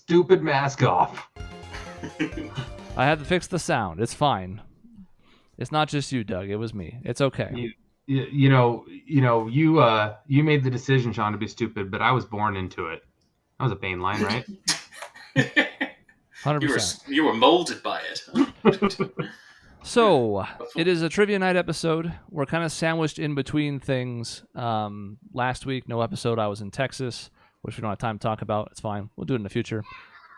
stupid mask off. I had to fix the sound. It's fine. It's not just you, Doug. It was me. It's okay. You made the decision, Sean, to be stupid, but I was born into it. That was a Bane line, right? 100%. You were molded by it. So, it is a trivia night episode. We're kind of sandwiched in between things. Last week, no episode. I was in Texas, which we don't have time to talk about. It's fine. We'll do it in the future.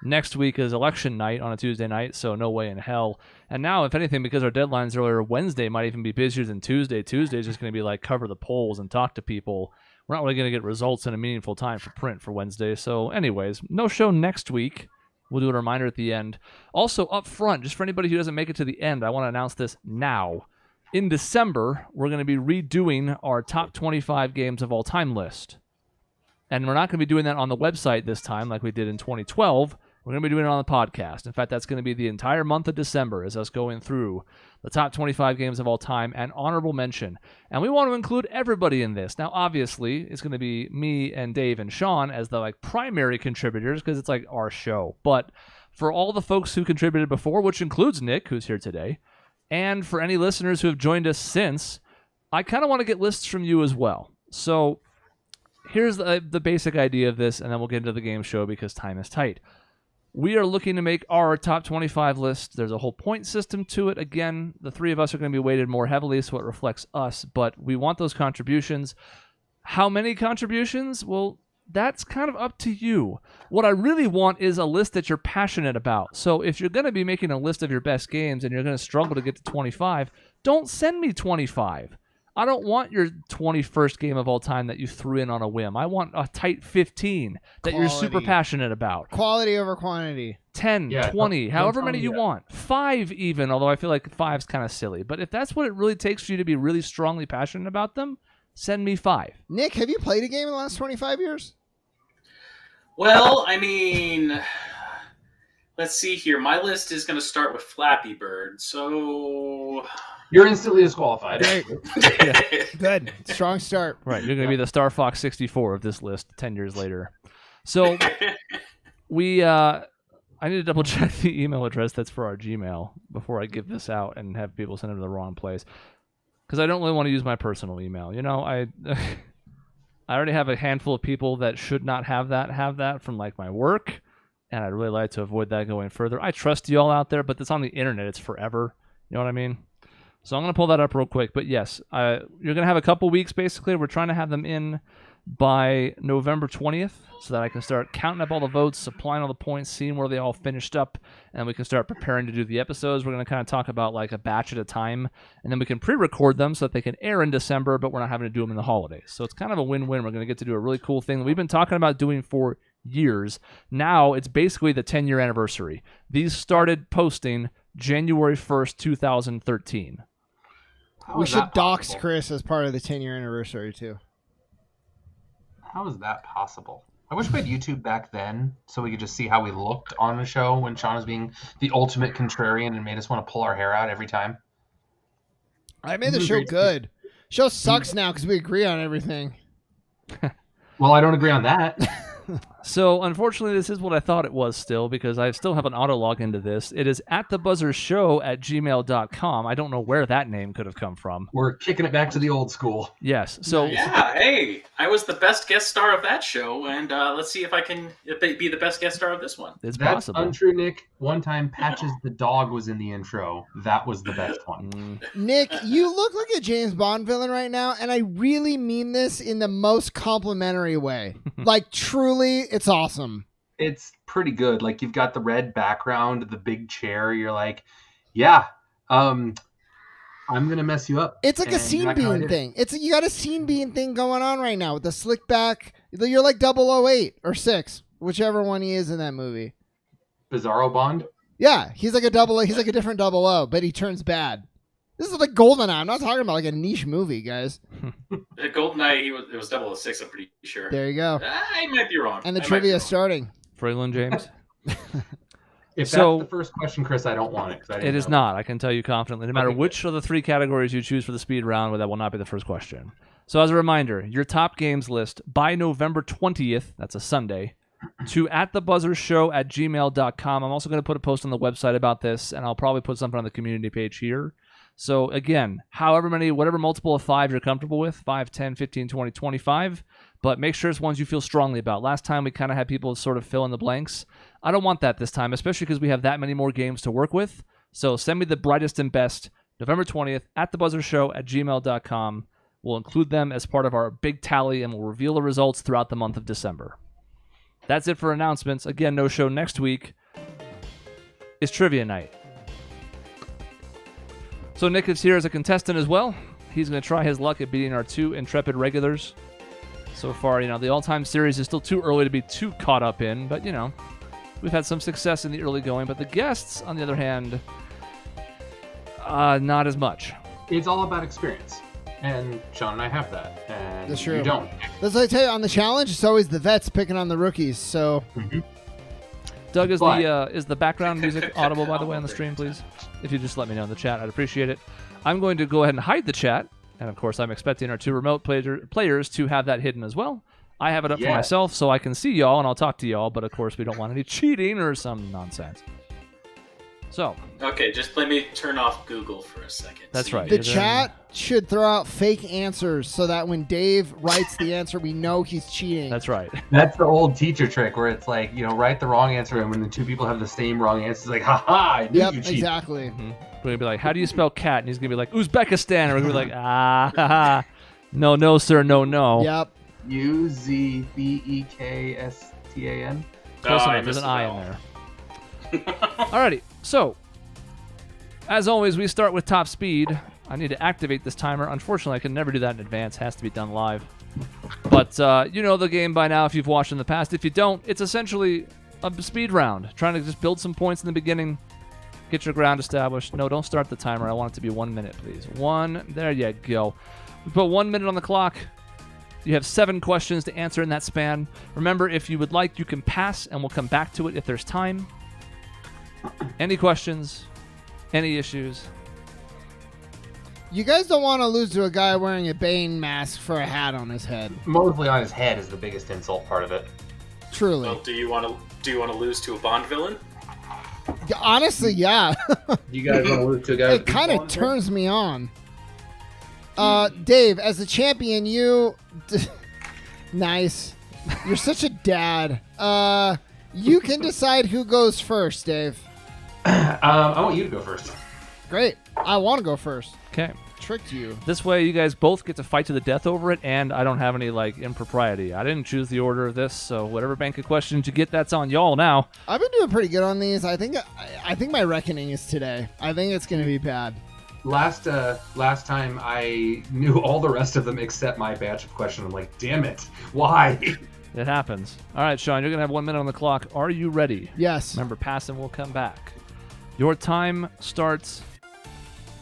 Next week is election night on a Tuesday night, so no way in hell. And now, if anything, because our deadlines earlier, Wednesday might even be busier than Tuesday. Tuesday is just going to be like cover the polls and talk to people. We're not really going to get results in a meaningful time for print for Wednesday. So anyways, no show next week. We'll do a reminder at the end. Also, up front, just for anybody who doesn't make it to the end, I want to announce this now. In December, we're going to be redoing our top 25 games of all time list. And we're not going to be doing that on the website this time like we did in 2012. We're going to be doing it on the podcast. In fact, that's going to be the entire month of December is us going through the top 25 games of all time and honorable mention. And we want to include everybody in this. Now, obviously, it's going to be me and Dave and Sean as the primary contributors because it's like our show. But for all the folks who contributed before, which includes Nick, who's here today, and for any listeners who have joined us since, I kind of want to get lists from you as well. So here's the basic idea of this, and then we'll get into the game show because time is tight. We are looking to make our top 25 list. There's a whole point system to it. Again, the three of us are going to be weighted more heavily, so it reflects us, but we want those contributions. How many contributions? Well, that's kind of up to you. What I really want is a list that you're passionate about. So if you're going to be making a list of your best games and you're going to struggle to get to 25, don't send me 25. I don't want your 21st game of all time that you threw in on a whim. I want a tight 15 that you're super passionate about. Quality over quantity. 10, 20, however many you want. 5 even, although I feel like 5's kind of silly. But if that's what it really takes for you to be really strongly passionate about them, send me 5. Nick, have you played a game in the last 25 years? Well, I mean, let's see here. My list is going to start with Flappy Bird, so... You're instantly disqualified. Yeah. Good. Strong start. Right. You're going to be the Star Fox 64 of this list 10 years later. So I need to double check the email address that's for our Gmail before I give this out and have people send it to the wrong place. Because I don't really want to use my personal email. You know, I already have a handful of people that should not have that from my work. And I'd really like to avoid that going further. I trust you all out there, but it's on the internet. It's forever. You know what I mean? So I'm going to pull that up real quick. But yes, you're going to have a couple weeks, basically. We're trying to have them in by November 20th so that I can start counting up all the votes, supplying all the points, seeing where they all finished up, and we can start preparing to do the episodes. We're going to kind of talk about a batch at a time, and then we can pre-record them so that they can air in December, but we're not having to do them in the holidays. So it's kind of a win-win. We're going to get to do a really cool thing that we've been talking about doing for years. Now it's basically the 10-year anniversary. These started posting January 1st, 2013. We should dox Chris as part of the 10-year anniversary, too. How is that possible? I wish we had YouTube back then so we could just see how we looked on the show when Sean was being the ultimate contrarian and made us want to pull our hair out every time. I made the show good. Show sucks now because we agree on everything. Well, I don't agree on that. So, unfortunately, this is what I thought it was still, because I still have an auto log into this. It is atthebuzzersshow@gmail.com. I don't know where that name could have come from. We're kicking it back to the old school. Yes. So yeah, hey, I was the best guest star of that show, and let's see if I can be the best guest star of this one. It's That's possible. untrue, Nick. One time, Patches the dog was in the intro. That was the best one. Nick, you look like a James Bond villain right now, and I really mean this in the most complimentary way. Truly, it's awesome. It's pretty good. You've got the red background, the big chair. You're like, yeah, I'm gonna mess you up. It's like a scene bean thing. You got a scene bean thing going on right now with the slick back. You're like 008 or 6, whichever one he is in that movie. Bizarro Bond. Yeah, he's like a double. He's like a different 00, but he turns bad. This is like GoldenEye. I'm not talking about a niche movie, guys. GoldenEye, it was 006, I'm pretty sure. There you go. I might be wrong. And the trivia is starting. Freeland James. If that's the first question, Chris, I don't want it. It is not. I can tell you confidently. No matter which of the 3 categories you choose for the speed round, that will not be the first question. So as a reminder, your top games list by November 20th, that's a Sunday, to @thebuzzersshow@gmail.com. I'm also going to put a post on the website about this, and I'll probably put something on the community page here. So again, whatever multiple of 5 you're comfortable with, 5, 10, 15, 20, 25, but make sure it's ones you feel strongly about. Last time we kind of had people sort of fill in the blanks. I don't want that this time, especially because we have that many more games to work with. So send me the brightest and best November 20th @thebuzzersshow@gmail.com. We'll include them as part of our big tally, and we'll reveal the results throughout the month of December. That's it for announcements. Again, no show next week. It's trivia night. So Nick is here as a contestant as well. He's going to try his luck at beating our 2 intrepid regulars. So far, the all-time series is still too early to be too caught up in, but, we've had some success in the early going. But the guests, on the other hand, not as much. It's all about experience. And Sean and I have that. And That's true. You don't. That's what I tell you, on the challenge, it's always the vets picking on the rookies, so... Doug, is the background music audible, by the way, on the stream, please? If you just let me know in the chat, I'd appreciate it. I'm going to go ahead and hide the chat, and of course, I'm expecting our 2 remote players to have that hidden as well. I have it up for myself so I can see y'all and I'll talk to y'all, but of course, we don't want any cheating or some nonsense. So. Okay, just let me turn off Google for a second. That's right. The chat should throw out fake answers so that when Dave writes the answer, we know he's cheating. That's right. That's the old teacher trick where it's like, write the wrong answer, and when the 2 people have the same wrong answer, it's like, ha-ha, I knew you cheated. Exactly. Mm-hmm. We're going to be like, how do you spell cat? And he's going to be like, Uzbekistan. And we're going to be like, ha-ha. No, sir, no. Yep. Uzbekistan. Close enough. There's an I in there. Alrighty, so as always, we start with top speed. I need to activate this timer. Unfortunately, I can never do that in advance. It has to be done live. But you know the game by now if you've watched in the past. If you don't, it's essentially a speed round. Trying to just build some points in the beginning, get your ground established. No, don't start the timer. I want it to be 1 minute, please. There you go. We put 1 minute on the clock. You have 7 questions to answer in that span. Remember, if you would like, you can pass, and we'll come back to it if there's time. Any questions? Any issues? You guys don't want to lose to a guy wearing a Bane mask for a hat on his head. Mostly on his head is the biggest insult part of it. Truly. Well, do you want to lose to a Bond villain? Honestly, yeah. You guys want to lose to a guy? It kind of turns me on. Dave, as a champion, nice. You're such a dad. You can decide who goes first, Dave. I want you to go first. Great. I want to go first. Okay. Tricked you. This way, you guys both get to fight to the death over it, and I don't have any impropriety. I didn't choose the order of this, so whatever bank of questions you get, that's on y'all now. I've been doing pretty good on these. I think my reckoning is today. I think it's going to be bad. Last time I knew all the rest of them except my batch of questions. I'm like, damn it, why? It happens. All right, Sean, you're going to have 1 minute on the clock. Are you ready? Yes. Remember, pass and we'll come back. Your time starts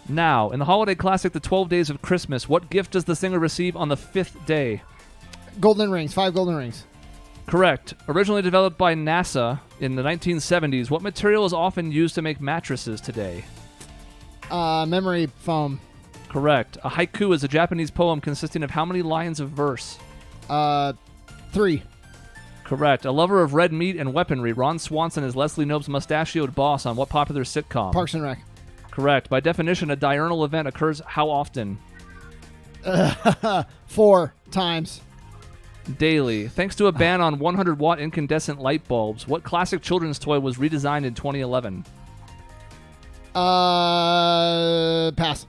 now. In the holiday classic, The 12 Days of Christmas, what gift does the singer receive on the 5th day? Golden rings. 5 golden rings. Correct. Originally developed by NASA in the 1970s, what material is often used to make mattresses today? Memory foam. Correct. A haiku is a Japanese poem consisting of how many lines of verse? 3. Correct. A lover of red meat and weaponry, Ron Swanson is Leslie Knope's mustachioed boss on what popular sitcom? Parks and Rec. Correct. By definition, a diurnal event occurs how often? 4 times. Daily. Thanks to a ban on 100-watt incandescent light bulbs, what classic children's toy was redesigned in 2011? Pass.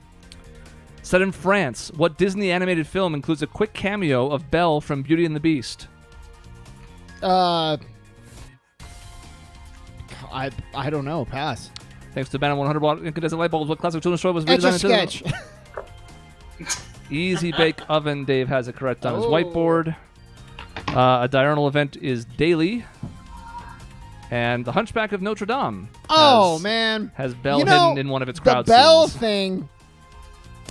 Set in France, what Disney animated film includes a quick cameo of Belle from Beauty and the Beast? I don't know. Pass. Thanks to a ban on 100-watt incandescent light bulbs, what classic children's toy was redesigned in Etch-a-Sketch. Easy Bake Oven. Dave has it correct on his whiteboard. A diurnal event is daily. And the Hunchback of Notre Dame has Belle hidden in one of its crowd scenes. The Belle scenes. thing,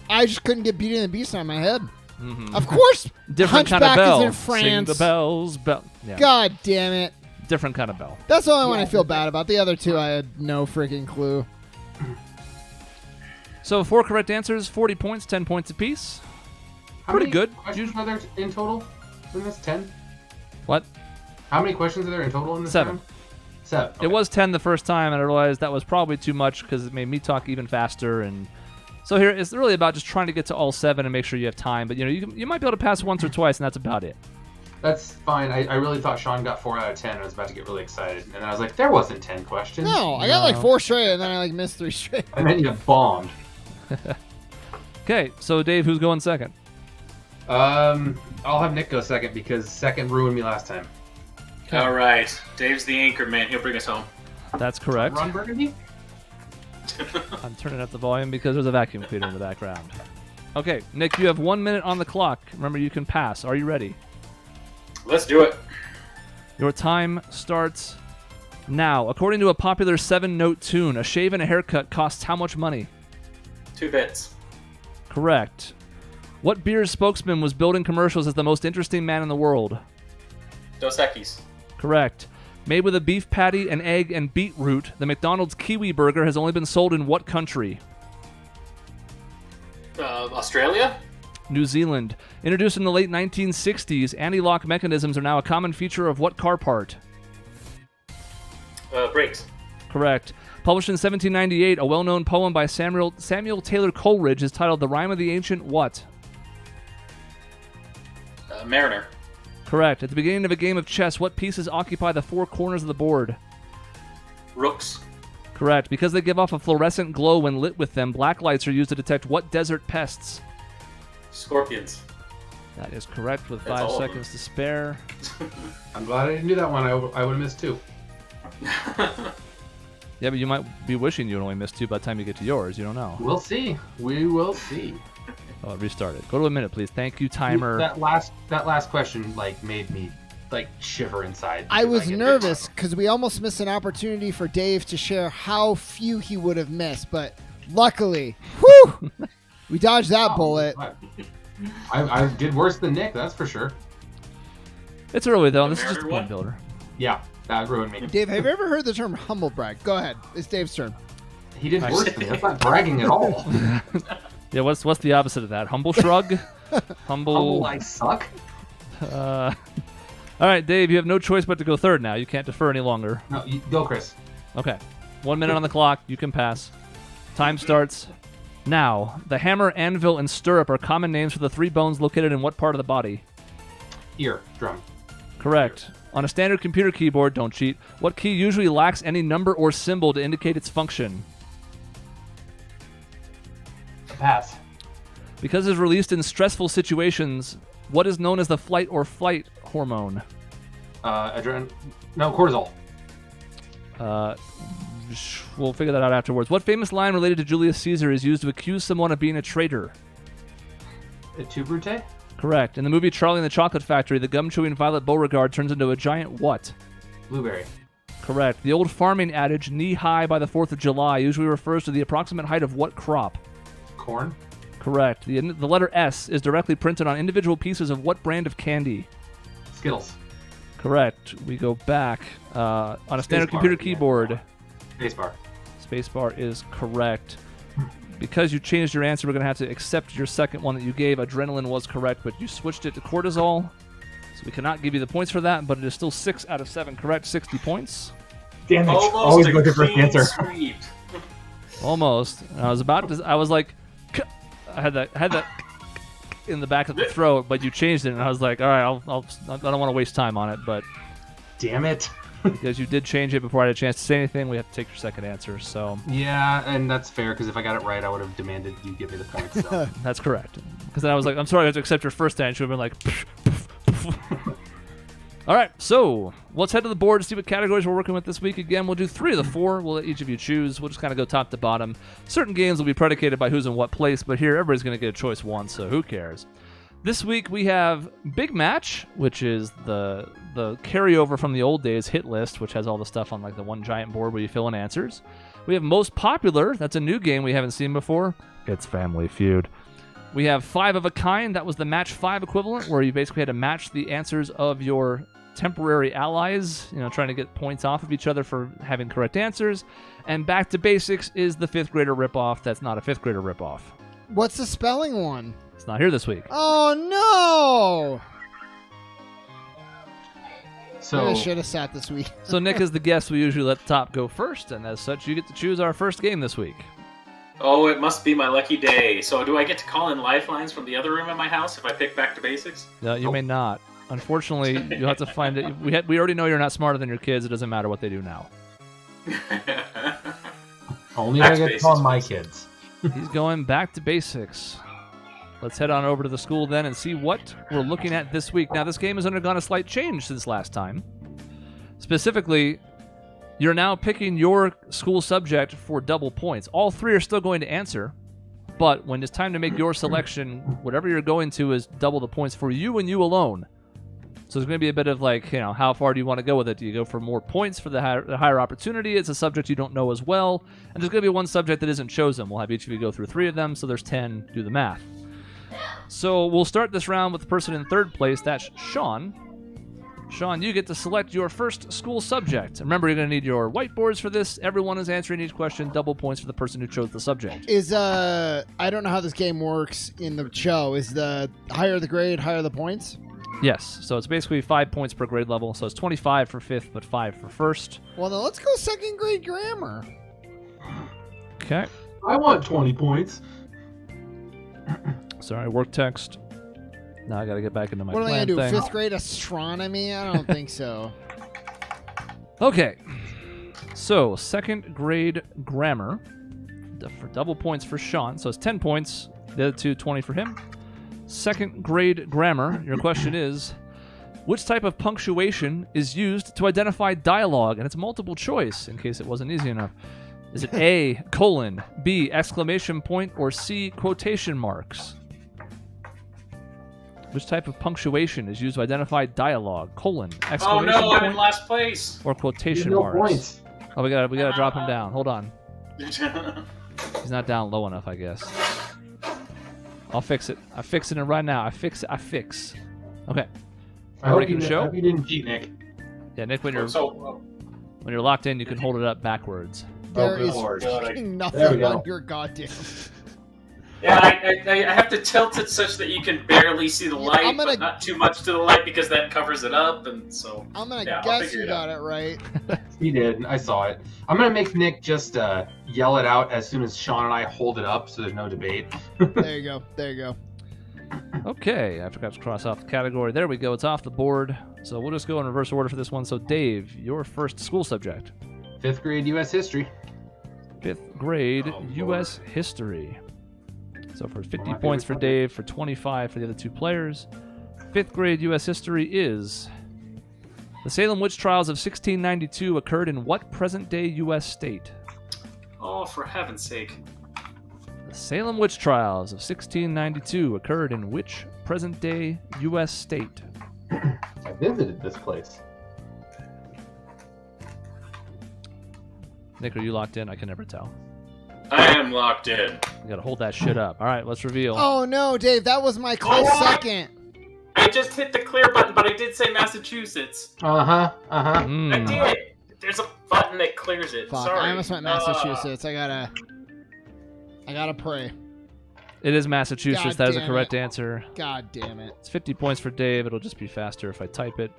I just couldn't get Beauty and the Beast on my head. Mm-hmm. Of course, different Hunchback kind of bell. is in France. Sing the bells. Yeah. God damn it. Different kind of bell. That's the only one I feel bad about. The other 2, I had no freaking clue. So 4 correct answers, 40 points, 10 points apiece. How Pretty many good. questions are there in total? Isn't this 10? What? How many questions are there in total in this 7. round? 7. Okay. It was 10 the first time, and I realized that was probably too much because it made me talk even faster. And so here it's really about just trying to get to all 7 and make sure you have time. But you might be able to pass once or twice, and that's about it. That's fine. I really thought Sean got 4 out of 10. And I was about to get really excited, and then I was like, there wasn't 10 questions. No, I got like 4 straight, and then I missed 3 straight. And then you bombed. Okay, so Dave, who's going second? I'll have Nick go second because second ruined me last time. Okay. All right. Dave's the anchor man. He'll bring us home. That's correct. Ron Burgundy? I'm turning up the volume because there's a vacuum cleaner in the background. Okay, Nick, you have 1 minute on the clock. Remember, you can pass. Are you ready? Let's do it. Your time starts now. According to a popular 7-note tune, a shave and a haircut costs how much money? 2 bits. Correct. What beer's spokesman was building commercials as the most interesting man in the world? Dos Equis. Correct. Made with a beef patty, an egg, and beetroot, the McDonald's Kiwi Burger has only been sold in what country? Australia? New Zealand. Introduced in the late 1960s, anti-lock mechanisms are now a common feature of what car part? Brakes. Correct. Published in 1798, a well-known poem by Samuel Taylor Coleridge is titled The Rime of the Ancient what? Mariner. Correct. At the beginning of a game of chess, what pieces occupy the 4 corners of the board? Rooks. Correct. Because they give off a fluorescent glow when lit with them, black lights are used to detect what desert pests? Scorpions. That is correct with That's 5 all of seconds to spare. I'm glad I didn't do that one. I would have missed 2. Yeah, but you might be wishing you would only miss 2 by the time you get to yours. You don't know. We'll see. We will see. Oh, restart it. Go to a minute, please. Thank you, timer. That last question made me shiver inside. I was nervous because we almost missed an opportunity for Dave to share how few he would have missed, but luckily, whew, we dodged that bullet. I did worse than Nick, that's for sure. It's early, though. The This is just a Mariner point one? builder. Yeah, that ruined me. Dave, have you ever heard the term humble brag? Go ahead. It's Dave's turn. He did worse than me. That's not bragging at all. Yeah, what's the opposite of that? Humble shrug? Humble, I suck. All right, Dave, you have no choice but to go third now. You can't defer any longer. No, go, Chris. Okay. 1 minute on the clock. You can pass. Time starts now. The hammer, anvil, and stirrup are common names for the 3 bones located in what part of the body? Ear, drum. Correct. On a standard computer keyboard, don't cheat, what key usually lacks any number or symbol to indicate its function? Pass. Because it's released in stressful situations, what is known as the flight or flight hormone? Cortisol. We'll figure that out afterwards. What famous line related to Julius Caesar is used to accuse someone of being a traitor? Tu Brute? Correct. In the movie Charlie and the Chocolate Factory, the gum-chewing Violet Beauregard turns into a giant what? Blueberry. Correct. The old farming adage, knee-high by the 4th of July, usually refers to the approximate height of what crop? Corn. Correct. The letter S is directly printed on individual pieces of what brand of candy? Skittles. Correct. We go back. On a standard computer keyboard. Spacebar. Spacebar is correct. Because you changed your answer, we're going to have to accept your second one that you gave. Adrenaline was correct, but you switched it to cortisol. So we cannot give you the points for that, but it is still 6 out of 7 correct, 60 points. Damn it. Almost Always a go to first clean answer. sweep. Almost. And I was like, I had that in the back of the throat, but you changed it, and I was like, all right, I don't want to waste time on it, but Damn it. because you did change it before I had a chance to say anything, we have to take your second answer. So Yeah, and that's fair, because if I got it right, I would have demanded you give me the points. So. that's correct. Because then I was like, I'm sorry, I have to accept your first answer. Should have been like, all right, so let's head to the board to see what categories we're working with this week. Again, we'll do 3 of the 4. We'll let each of you choose. We'll just kind of go top to bottom. Certain games will be predicated by who's in what place, but here everybody's going to get a choice once, so who cares? This week we have Big Match, which is the carryover from the old days hit list, which has all the stuff on like the one giant board where you fill in answers. We have Most Popular. That's a new game we haven't seen before. It's Family Feud. We have 5 of a Kind. That was the Match 5 equivalent, where you basically had to match the answers of your temporary allies, trying to get points off of each other for having correct answers. And Back to Basics is the 5th grader ripoff. That's not a 5th grader ripoff. What's the spelling one? It's not here this week. Oh, no! So I should have sat this week. So Nick is the guest. We usually let the top go first, and as such, you get to choose our first game this week. Oh, it must be my lucky day. So do I get to call in lifelines from the other room in my house if I pick Back to Basics? No, you may not. Unfortunately, you'll have to find it. We already know you're not smarter than your kids. It doesn't matter what they do now. only if I get to call my kids. He's going back to basics. Let's head on over to the school then and see what we're looking at this week. Now, this game has undergone a slight change since last time. Specifically, you're now picking your school subject for double points. All three are still going to answer, but when it's time to make your selection, whatever you're going to is double the points for you and you alone. So there's going to be a bit of like, how far do you want to go with it? Do you go for more points for the higher opportunity? It's a subject you don't know as well. And there's going to be one subject that isn't chosen. We'll have each of you go through 3 of them, so there's 10. Do the math. So we'll start this round with the person in third place. That's Sean. Sean, you get to select your first school subject. Remember, you're going to need your whiteboards for this. Everyone is answering each question. Double points for the person who chose the subject. I don't know how this game works in the show. Is the higher the grade, higher the points? Yes, so it's basically 5 points per grade level. So it's 25 for 5th, but 5 for 1st. Well, then let's go second grade grammar. Okay. I want 20 points. Sorry, work text. Now I got to get back into my What am I plan going to do, thing. 5th grade astronomy? I don't think so. Okay, so second grade grammar for double points for Sean. So it's 10 points. The other 2, 20 for him. Second grade grammar, your question is, which type of punctuation is used to identify dialogue? And it's multiple choice, in case it wasn't easy enough. Is it A, colon, B, exclamation point, or C, quotation marks? Which type of punctuation is used to identify dialogue? Colon, Oh exclamation no, I'm in point, last place. or quotation No marks? points. Oh, we gotta drop him down. Hold on. He's not down low enough, I guess. I'll fix it. I'm fixing it right now. I fix. Okay. I hope Ready you, for the show? I hope you didn't cheat, Nick. Yeah, Nick, when you're So, locked in, you can hold it up backwards. There good is Lord. fucking There we nothing go. on your goddamn. yeah, I have to tilt it such that you can barely see the Yeah, light, I'm gonna- but not too much to the light because that covers it up, and so. I'm going to Yeah, I'll guess figure you it got it right. He did. I saw it. I'm going to make Nick just yell it out as soon as Sean and I hold it up so there's no debate. There you go. There you go. Okay, I forgot to cross off the category. There we go. It's off the board. So we'll just go in reverse order for this one. So Dave, your first school subject. 5th grade U.S. history. 5th grade Oh, Lord. U.S. history. So for 50 my points for favorite Dave, for 25 for the other 2 players. 5th grade U.S. history is... The Salem witch trials of 1692 occurred in what present-day U.S. state? Oh, for heaven's sake. The Salem witch trials of 1692 occurred in which present-day U.S. state? I visited this place. Nick, are you locked in? I can never tell. I am locked in. You gotta hold that shit up. All right, let's reveal. Oh, no, Dave. That was my close Oh, second. I just hit the clear button, but I did say Massachusetts. Uh-huh. Uh-huh. Hmm. I did. There's a button that clears it. Fuck, Sorry. I almost went Massachusetts. I gotta pray. It is Massachusetts. God That is a damn correct it. answer. God damn it. It's 50 points for Dave. It'll just be faster if I type it.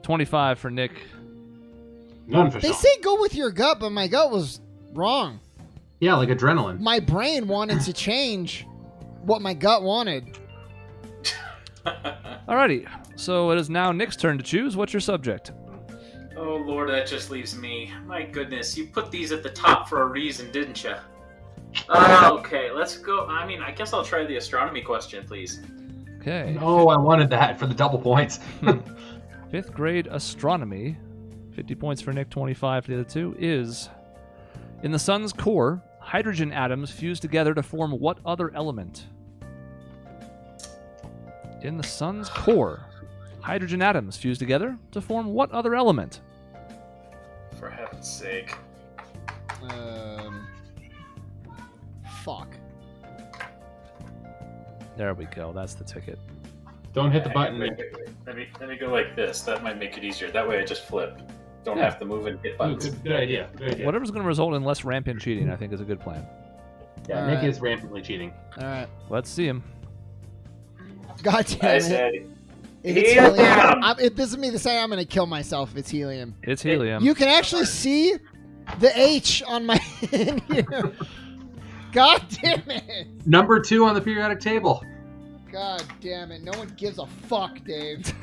25 for Nick. None for They Sean. say go with your gut, but my gut was wrong. Yeah, like adrenaline. My brain wanted to change what my gut wanted. Alrighty. So it is now Nick's turn to choose. What's your subject? Oh, Lord, that just leaves me. My goodness, you put these at the top for a reason, didn't you? Okay, let's go. I mean, I guess I'll try the astronomy question, please. Okay. Oh, I wanted that for the double points. 5th grade astronomy. 50 points for Nick, 25 for the other 2. Is in the sun's core, hydrogen atoms fuse together to form what other element? In the sun's core, hydrogen atoms fuse together to form what other element? For heaven's sake. Fuck. There we go. That's the ticket. Don't hit the button, Wait, Nick. wait, wait. Let me go like this. That might make it easier. That way I just flip. Don't Yeah. have to move and hit Ooh, buttons. good idea. Good idea. Whatever's going to result in less rampant cheating, I think, is a good plan. Yeah, All Nick right. is rampantly cheating. All right. Let's see him. God damn I it. said, If it's Helium! helium, this is me saying I'm going to kill myself if it's helium. It's helium. You can actually see the H on my hand here. God damn it. Number 2 on the periodic table. God damn it. No one gives a fuck, Dave.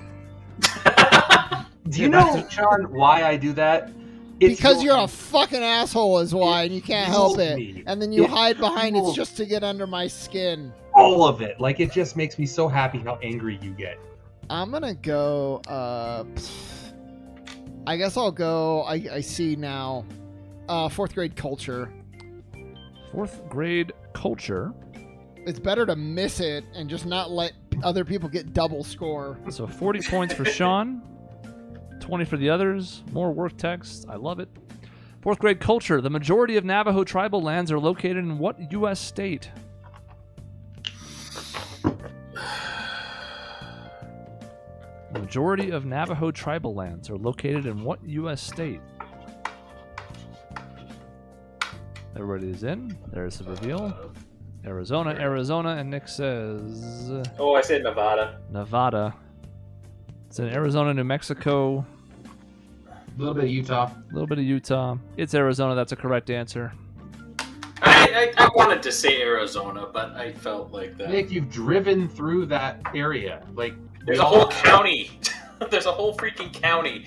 Do you know, Sean, why I do that? Because you're a fucking asshole is why, and you can't help it. Me. And then you hide behind it just to get under my skin. All of it. Like, it just makes me so happy how angry you get. I'm gonna go, I guess I'll go, I see now, 4th grade culture. 4th grade culture. It's better to miss it and just not let other people get double score. So 40 points for Sean, 20 for the others. More work text. I love it. 4th grade culture. The majority of Navajo tribal lands are located in what U.S. state? The majority of Navajo tribal lands are located in what U.S. state? Everybody is in. There's the reveal. Arizona, and Nick says... Oh, I said Nevada. Nevada. It's in Arizona, New Mexico. A little bit of Utah. A little bit of Utah. It's Arizona. That's a correct answer. I wanted to say Arizona, but I felt like that. Nick, you've driven through that area. Like, There's a whole county. There's a whole freaking county.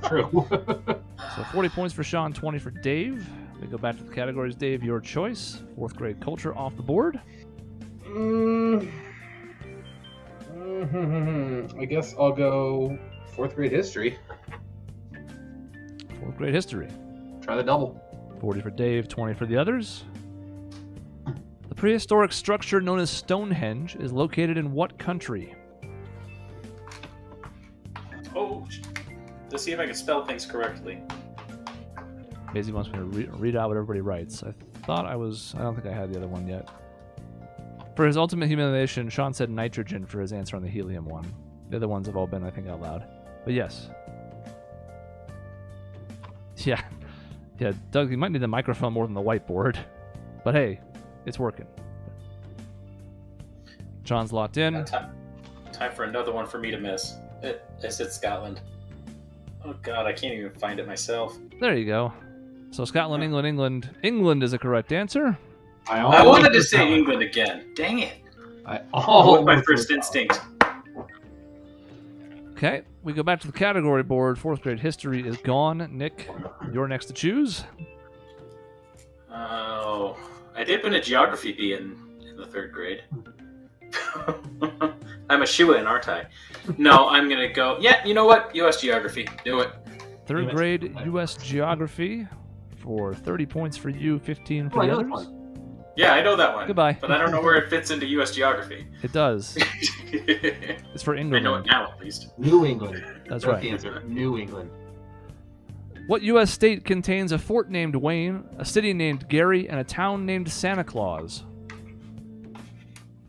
True. So 40 points for Sean, 20 for Dave. We go back to the categories. Dave, your choice. 4th grade culture off the board. I guess I'll go 4th grade history. 4th grade history. Try the double. 40 for Dave, 20 for the others. The prehistoric structure known as Stonehenge is located in what country? Oh, let's see if I can spell things correctly. Maisie wants me to read out what everybody writes. I don't think I had the other one yet. For his ultimate humiliation, Sean said nitrogen for his answer on the helium one. The other ones have all been, I think, out loud. But yes. Yeah. Yeah, Doug, you might need the microphone more than the whiteboard. But hey, it's working. John's locked in. Time for another one for me to miss. I said Scotland. Oh god, I can't even find it myself. There you go. So Scotland, England. England is a correct answer. I wanted to say England again. Dang it. With my first instinct. Okay, we go back to the category board. 4th grade history is gone. Nick, you're next to choose. Oh, I did win a geography bee in the 3rd grade. I'm a shoo-in, aren't I? No, I'm going to go... Yeah, you know what? U.S. geography. Do it. 3rd grade U.S. geography for 30 points for you, 15 for the others. Yeah, I know that one. Goodbye. But I don't know where it fits into U.S. geography. It does. It's for England. I know it now, at least. New England. That's right. The answer. New England. What U.S. state contains a fort named Wayne, a city named Gary, and a town named Santa Claus?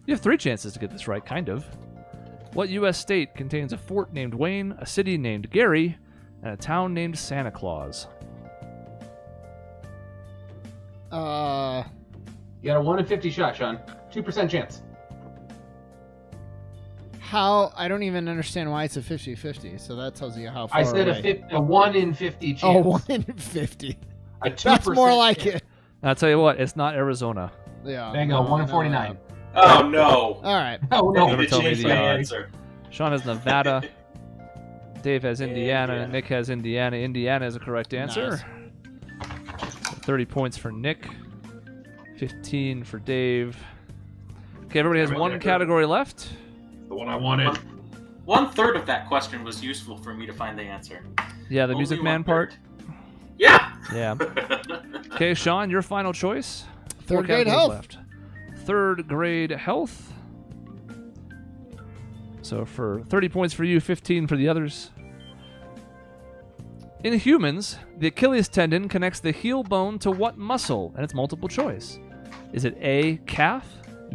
You have 3 chances to get this right, kind of. What U.S. state contains a fort named Wayne, a city named Gary, and a town named Santa Claus? You got a 1 in 50 shot, Sean. 2% chance. How? I don't even understand why it's a 50-50, so that tells you how far I said away. a 1 in 50 chance. Oh, 1 in 50. A 2% That's more like chance. it. I'll tell you what, it's not Arizona. Yeah. Bingo, 1 in 49. Oh, no. All right. Oh, no. Never tell me Change the my odds. answer. Sean has Nevada. Dave has Indiana. Nick has Indiana. Indiana is a correct answer. Nice. 30 points for Nick. 15 for Dave. Okay, everybody has one category left. The one I wanted. 1/3 of that question was useful for me to find the answer. Yeah, the Only Music Man 1/3. part. Yeah. Yeah. Okay, Sean, your final choice. 3rd grade health. Left. 3rd grade health. So for 30 points for you, 15 for the others. In humans, the Achilles tendon connects the heel bone to what muscle? And it's multiple choice. Is it A, calf,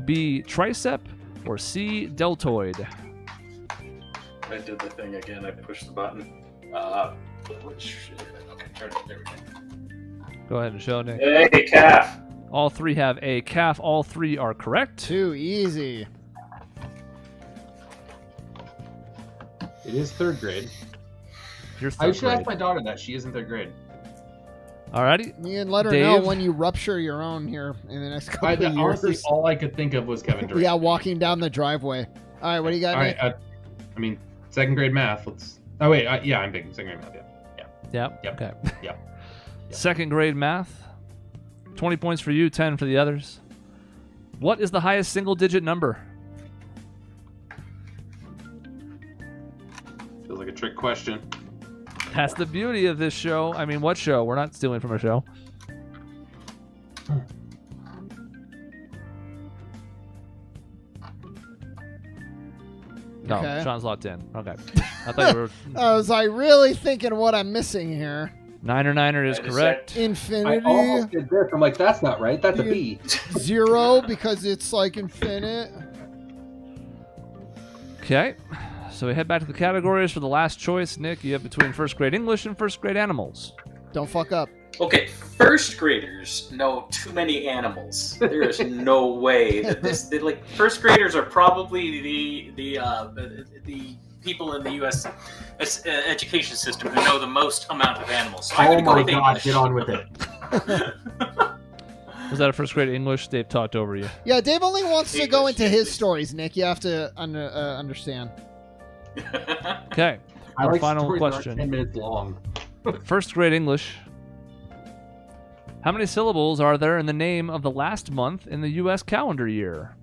B, tricep, or C, deltoid? I did the thing again. I pushed the button. Okay, turn it. There we go. Go ahead and show, Nick. Hey, calf. All 3 have a calf. All 3 are correct. Too easy. It is third grade. You're I third should ask grade. my daughter that. She is in third grade. Alrighty. You can let her know Dave? when you rupture your own here in the next couple of years. Honestly, all I could think of was Kevin Durant. Yeah, walking down the driveway. All right, what do you got, All Nick? right. I mean, second grade math. Let's. Oh wait. Yeah, I'm big. Second grade math. Yeah. Yep. Yep. Okay. Yep. Second grade math. 20 points for you, 10 for the others. What is the highest single-digit number? Feels like a trick question. That's the beauty of this show. I mean, what show? We're not stealing from a show. No, Okay. Sean's locked in. Okay. I thought you were... I was like really thinking what I'm missing here. Niner is That is correct. I Infinity almost did this. I'm like, that's not right. That's a B. 0 because it's like infinite. Okay. So we head back to the categories for the last choice. Nick, you have between first grade English and first grade animals. Don't fuck up. Okay, first graders know too many animals. There is no way that like first graders are probably the people in the U.S. Education system who know the most amount of animals. So I'm Oh gonna go my with God! English. Get on with it. Was that a first grade English? Dave talked over you. Yeah, Dave only wants to go English, into his please. stories, Nick. You have to understand. Okay. I Our like final stories that aren't question. 10 minutes long. First grade English. How many syllables are there in the name of the last month in the U.S. calendar year?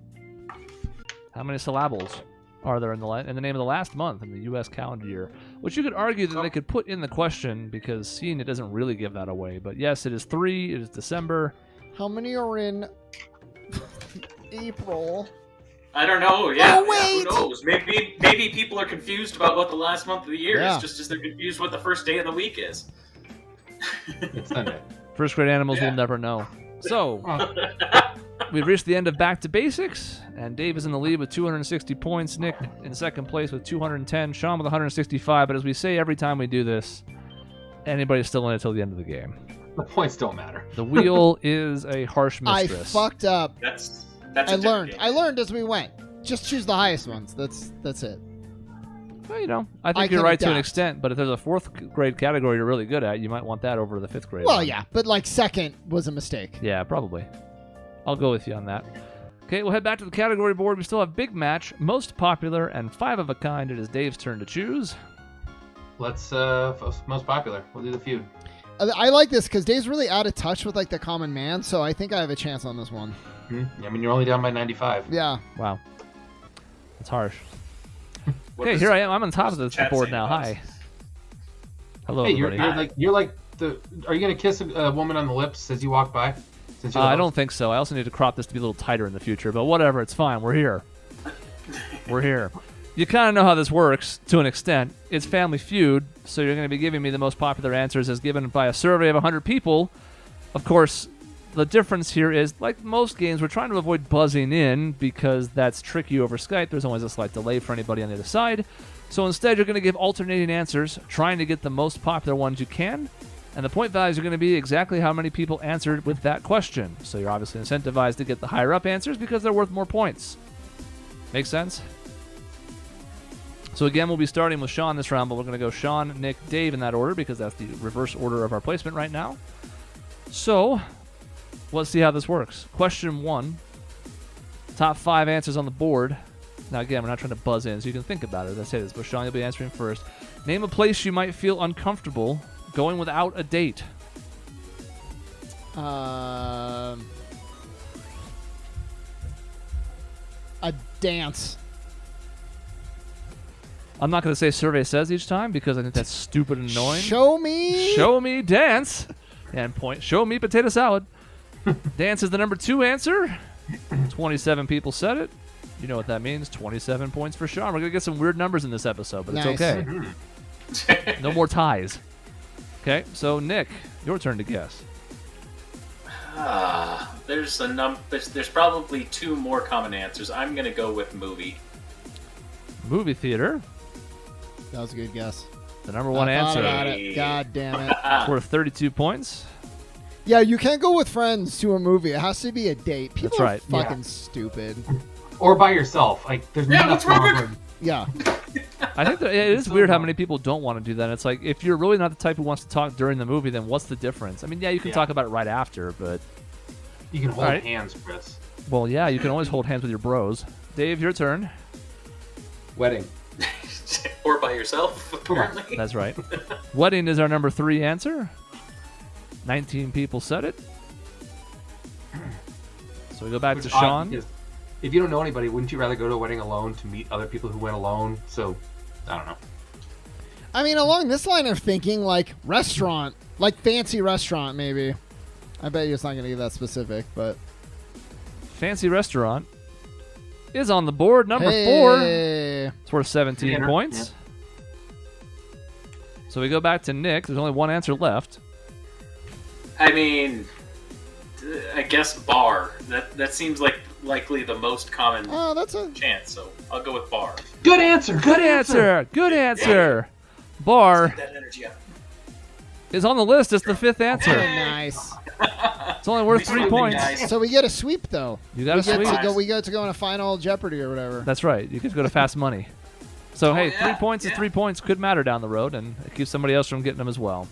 How many syllables are there in the name of the last month in the U.S. calendar year? Which you could argue that they could put in the question because seeing it doesn't really give that away. But yes, it is 3. It is December. How many are in April? I don't know. Yeah, Oh, wait! who knows? Maybe people are confused about what the last month of the year Yeah. is, just as they're confused what the first day of the week is. It's Sunday. First grade animals Yeah. will never know. So Oh, we've reached the end of Back to Basics, and Dave is in the lead with 260 points. Nick in second place with 210. Sean with 165. But as we say every time we do this, anybody's still in it till the end of the game. the points don't matter. The wheel is a harsh mistress. I fucked up. That's I a learned. different I game. learned as we went. Just choose the highest ones. That's it. Well, you know, I I think you're can right to an adapt. extent. But if there's a fourth grade category you're really good at, you might want that over the fifth grade. Well, one. yeah, but like second was a mistake. Yeah, probably. I'll go with you on that. Okay, we'll head back to the category board. We still have Big Match, Most Popular, and 5 of a Kind. It is Dave's turn to choose. Let's most popular. We'll do the feud. I like this because Dave's really out of touch with like the common man, so I think I have a chance on this one. I mean, you're only down by 95. Yeah. Wow. That's harsh. What Okay, does- here I am. I'm on top of the what's chat board saying now. about us? Hi. Hello, Hey, everybody. you're like the. Are you gonna kiss a woman on the lips as you walk by? Since you're the I host? don't think so. I also need to crop this to be a little tighter in the future, but whatever. It's fine. We're here. We're here. You kind of know how this works to an extent. It's Family Feud, so you're going to be giving me the most popular answers as given by a survey of 100 people. Of course, the difference here is, like most games, we're trying to avoid buzzing in because that's tricky over Skype. There's always a slight delay for anybody on the other side. So instead, you're going to give alternating answers, trying to get the most popular ones you can. And the point values are going to be exactly how many people answered with that question. So you're obviously incentivized to get the higher up answers because they're worth more points. Make sense? So again, we'll be starting with Sean this round, but we're going to go Sean, Nick, Dave in that order because that's the reverse order of our placement right now. So let's see how this works. Question 1. Top 5 answers on the board. Now again, we're not trying to buzz in, so you can think about it as I say this, but Sean, you'll be answering first. Name a place you might feel uncomfortable going without a date. A dance. I'm not going to say survey says each time because I think that's stupid and annoying. Show me. Show me dance. And point. Show me potato salad. Dance is the number 2 answer. 27 people said it. You know what that means. 27 points for Sean. We're going to get some weird numbers in this episode, but Nice. it's okay. No more ties. Okay, so Nick, your turn to guess. There's probably 2 more common answers. I'm gonna go with movie. Movie theater. That was a good guess. The number 1 I thought answer. about it. God damn it. Worth 32 points. Yeah, you can't go with friends to a movie. It has to be a date. People That's right. are fucking stupid. Or by yourself. Like, there's Yeah, nothing what's wrong wrong with- with. Yeah. I think that it is weird how many people don't want to do that. It's like, if you're really not the type who wants to talk during the movie, then what's the difference? I mean, yeah, you can talk about it right after, but... You can hold hands, Chris. Well, yeah, you can always hold hands with your bros. Dave, your turn. Wedding. Or by yourself, apparently. That's right. Wedding is our number 3 answer. 19 people said it. So we go back to Sean. If you don't know anybody, wouldn't you rather go to a wedding alone to meet other people who went alone? So, I don't know. I mean, along this line of thinking, like restaurant, like fancy restaurant, maybe. I bet you it's not going to get that specific, but Fancy restaurant is on the board. Number 4. It's worth 17 points. Yeah. So we go back to Nick. There's only one answer left. I mean, I guess bar. That seems like likely the most common chance, so I'll go with bar. Good answer. Good answer. Good answer. Bar Get that energy up. is on the list. It's the 5th answer. nice. It's only worth 3 points. Nice. So we get a sweep, though. You got a sweep. We get to go in a final Jeopardy or whatever. That's right. You get to go to Fast Money. So, hey, 3 points is 3 points. Could matter down the road, and it keeps somebody else from getting them as well.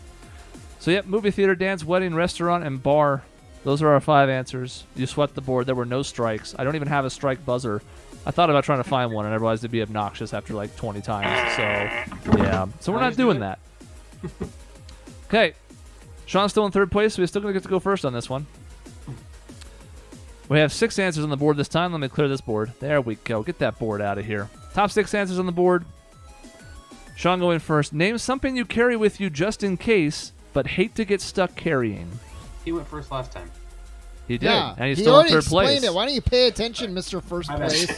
So, yep, movie theater, dance, wedding, restaurant, and bar. Those are our 5 answers. You swept the board. There were no strikes. I don't even have a strike buzzer. I thought about trying to find one, and I realized it'd be obnoxious after like 20 times. So, yeah. So we're not doing that. Okay. Sean's still in 3rd place, so he's still going to get to go first on this one. We have 6 answers on the board this time. Let me clear this board. There we go. Get that board out of here. Top 6 answers on the board. Sean going first. Name something you carry with you just in case, but hate to get stuck carrying. He went first last time. He did, Yeah, and he's still in 3rd explained place. it. Why don't you pay attention, Mr. First Place?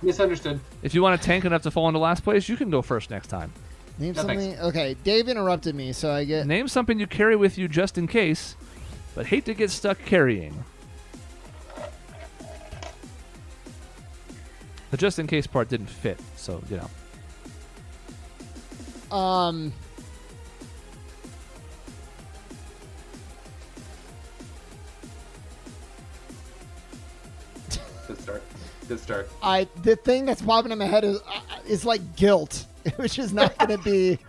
Misunderstood. If you want to tank enough to fall into last place, you can go first next time. Name No, something. Okay, Dave interrupted me, so I get. Name something you carry with you just in case, but hate to get stuck carrying. The just in case part didn't fit, so, you know. Good start. The thing that's popping in my head is like guilt, which is not going to be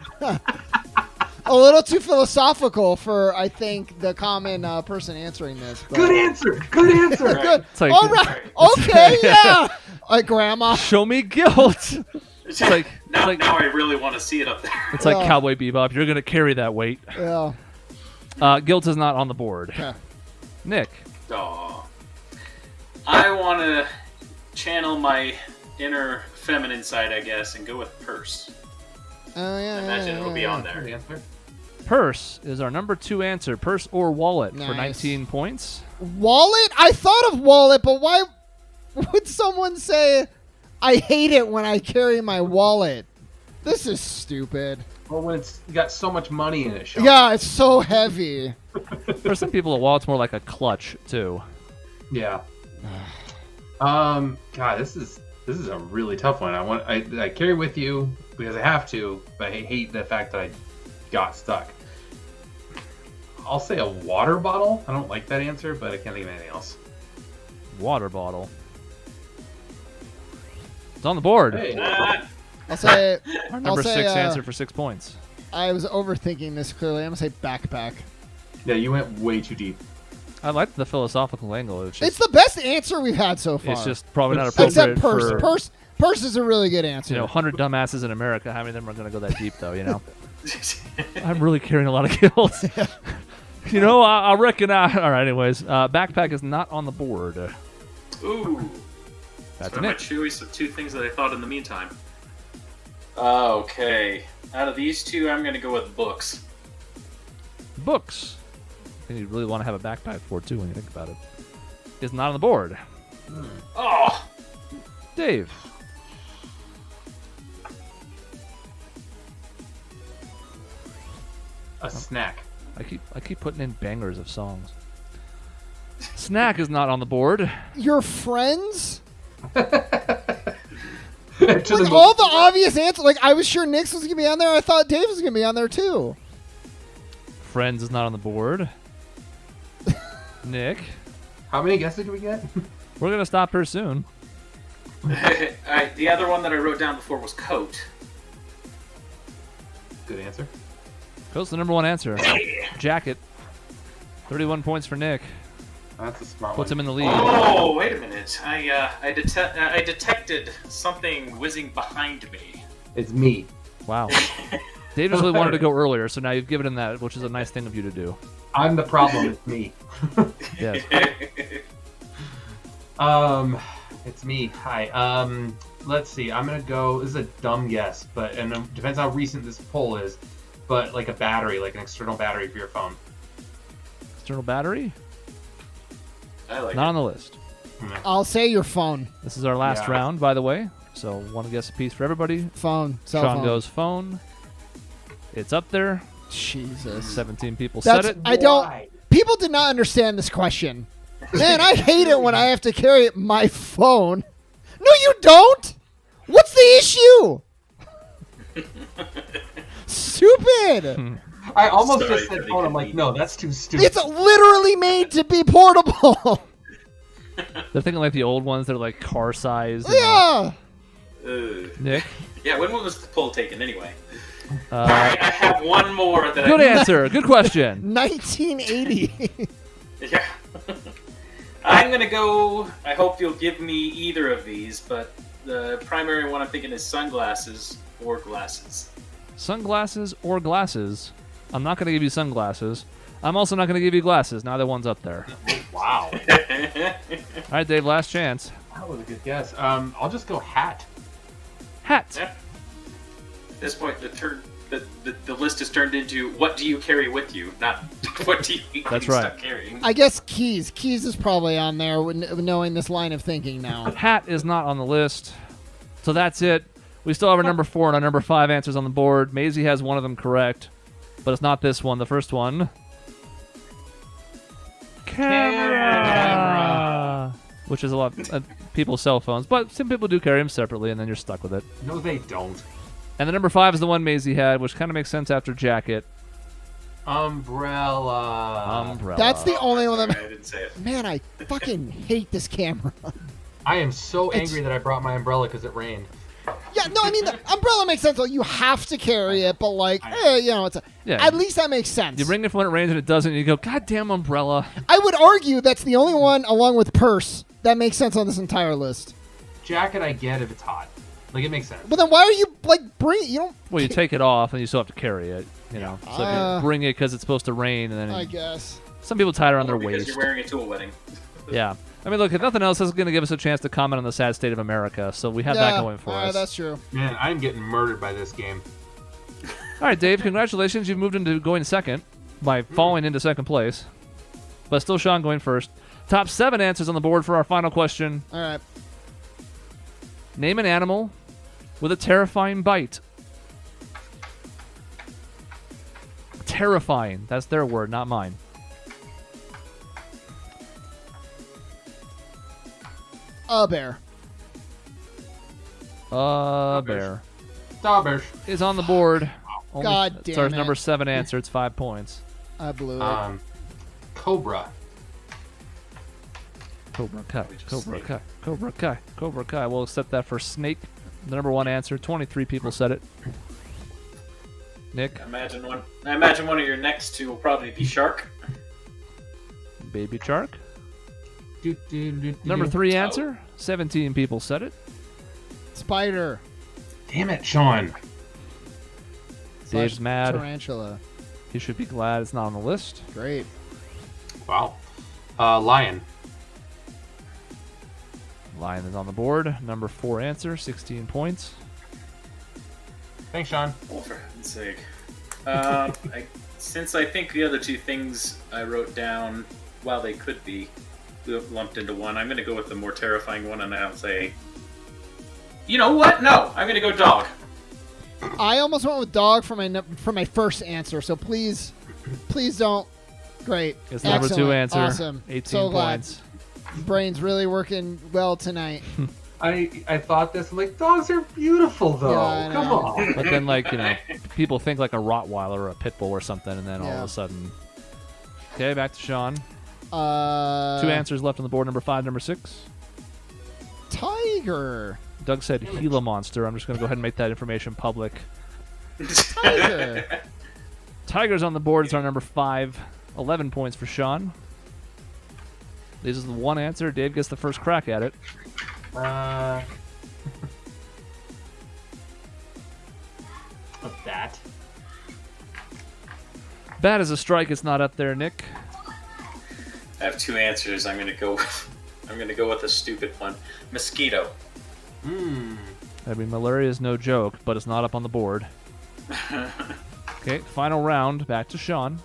a little too philosophical for, I think, the common person answering this. But. Good answer. Good answer. Good. It's like, All right. Okay. Yeah. Like grandma. show me guilt. It's like now I really want to see it up there. It's like Cowboy Bebop. You're gonna carry that weight. Yeah. Guilt is not on the board. Okay. Nick. Oh. I want to channel my inner feminine side, I guess, and go with purse. Oh yeah. I imagine it'll be on Good there. answer. Purse is our number 2 answer. Purse or wallet for Nice. 19 points. Wallet? I thought of wallet, but why would someone say I hate it when I carry my wallet? This is stupid. Well, when it's got so much money in it, Sean. Yeah, it's so heavy. For some people, a wallet's more like a clutch too. Yeah. God, this is a really tough one. I carry with you because I have to, but I hate the fact that I got stuck. I'll say a water bottle. I don't like that answer, but I can't think of anything else. Water bottle. It's on the board. Hey. I'll say Our number I'll say, 6 answer for 6 points. I was overthinking this clearly. I'm gonna say backpack. Yeah, you went way too deep. I like the philosophical angle. It's the best answer we've had so far. It's just probably not appropriate except purse. for Purse is a really good answer. 100 dumbasses in America. How many of them are going to go that deep, though? I'm really carrying a lot of guilt. I reckon. All right. Anyways, backpack is not on the board. Ooh. That's So my Nick. choice of 2 things that I thought in the meantime. Okay. Out of these 2, I'm going to go with books. Books. And you really want to have a backpack for too when you think about it. Is not on the board. Oh! Dave. A snack. I keep putting in bangers of songs. Snack is not on the board. Your friends? To With the all the obvious answers, like I was sure Nick's was gonna be on there. I thought Dave was gonna be on there too. Friends is not on the board. Nick. How many guesses did we get? We're going to stop here soon. The other one that I wrote down before was coat. Good answer. Goes to the number one answer. Jacket. 31 points for Nick. That's a smart Puts one. him in the lead. Oh, wait a minute. I detected something whizzing behind me. It's me. Wow. Dave just really wanted to go earlier, so now you've given him that, which is a nice thing of you to do. I'm the problem. It's me. Yes. It's me. Hi. Let's see. I'm gonna go. This is a dumb guess, but and it depends how recent this poll is. But like a battery, like an external battery for your phone. External battery? I like Not it. on the list. I'll say your phone. This is our last Yeah. round, by the way. So one guess apiece for everybody. Phone. Cell Sean phone. goes phone. It's up there. Jesus. 17 people That's said it. I don't. Why? People did not understand this question. Man, I hate it when I have to carry my phone. No, you don't. What's the issue? Stupid. I almost Sorry just for said the phone. I'm like, no, that's too stupid. It's literally made to be portable. They're thinking like the old ones that are like car sized. Yeah. Nick? Yeah, when was the poll taken anyway? Uh, Alright, I have one more that good I... answer. Good question. 1980. Yeah. I'm gonna go... I hope you'll give me either of these, but the primary one I'm thinking is sunglasses or glasses. Sunglasses or glasses? I'm not going to give you sunglasses. I'm also not going to give you glasses. Neither one's up there. Wow. All right, Dave, last chance. That was a good guess. I'll just go hat. Hat. Yeah. At this point, the list has turned into what do you carry with you, not what do you That's stop right. carrying. I guess keys. Keys is probably on there, knowing this line of thinking now. Hat is not on the list. So that's it. We still have our number 4 and our number 5 answers on the board. Maisie has one of them correct, but it's not this one. The first one. Camera. Which is a lot of people's cell phones, but some people do carry them separately, and then you're stuck with it. No, they don't. And the number 5 is the one Maisie had, which kind of makes sense after jacket. Umbrella. Umbrella. That's the only one Sorry, that. I didn't say it. Man, I fucking hate this camera. I am so It's- angry that I brought my umbrella because it rained. Yeah, no, I mean the umbrella makes sense. Like, you have to carry it, but like, it's Yeah. at least that makes sense. You bring it when it rains and it doesn't, and you go, God damn umbrella. I would argue that's the only one, along with purse, that makes sense on this entire list. Jacket, I get if it's hot. Like, it makes sense. But then why are you like you don't? Well, you take it off, and you still have to carry it. You know, so if you bring it because it's supposed to rain, and then I guess. some people tie it around their Because waist. you're wearing a tool wedding. Yeah. I mean, look, if nothing else, this is going to give us a chance to comment on the sad state of America, so we have that going for us. That's true. Man, I'm getting murdered by this game. All right, Dave, congratulations. You've moved into going second by falling into second place. But still Sean going first. Top 7 answers on the board for our final question. All right. Name an animal with a terrifying bite. Terrifying. That's their word, not mine. A bear. Bear Starburst. is on the board. God It's our damn it. number 7 answer. It's 5 points. I blew it. Cobra. Cobra Kai, Cobra Kai, Cobra Kai, Cobra Kai. We'll accept that for snake. The number 1 answer. 23 people said it. Nick, I imagine one of your next two will probably be shark. baby shark. Number Number 3 answer. 17 people said it. Spider. Damn it, Sean. Dave's Slash mad. Tarantula. He should be glad it's not on the list. Great. Wow. Lion. Lion is on the board. Number 4 answer. 16 points. Thanks, Sean. Oh, for heaven's sake. Since I think the other two things I wrote down, while they could be lumped into one, I'm going to go with the more terrifying one, and I'll say, you know what? No, I'm going to go dog. I almost went with dog for my first answer, so please don't. Great. It's the number 2 Excellent. answer. Awesome. 18 So glad. points. Brain's really working well tonight. I thought this. I'm like, dogs are beautiful, though. Yeah, I Come know. on. But then, like, you know, people think like a Rottweiler or a Pit Bull or something, and then all of Yeah. a sudden. Okay, back to Sean. 2 Uh, answers left on the board. Number 5, number 6. Tiger. Doug said Gila Monster. I'm just going to go ahead and make that information public. Tiger. Tiger's on the board. It's our number 5. 11 points for Sean. This is the one answer. Dave gets the first crack at it. A bat. Bat is a strike. It's not up there, Nick. I have 2 answers. I'm gonna go with a stupid one. Mosquito. I mean, malaria is no joke, but it's not up on the board. Okay, final round. Back to Sean.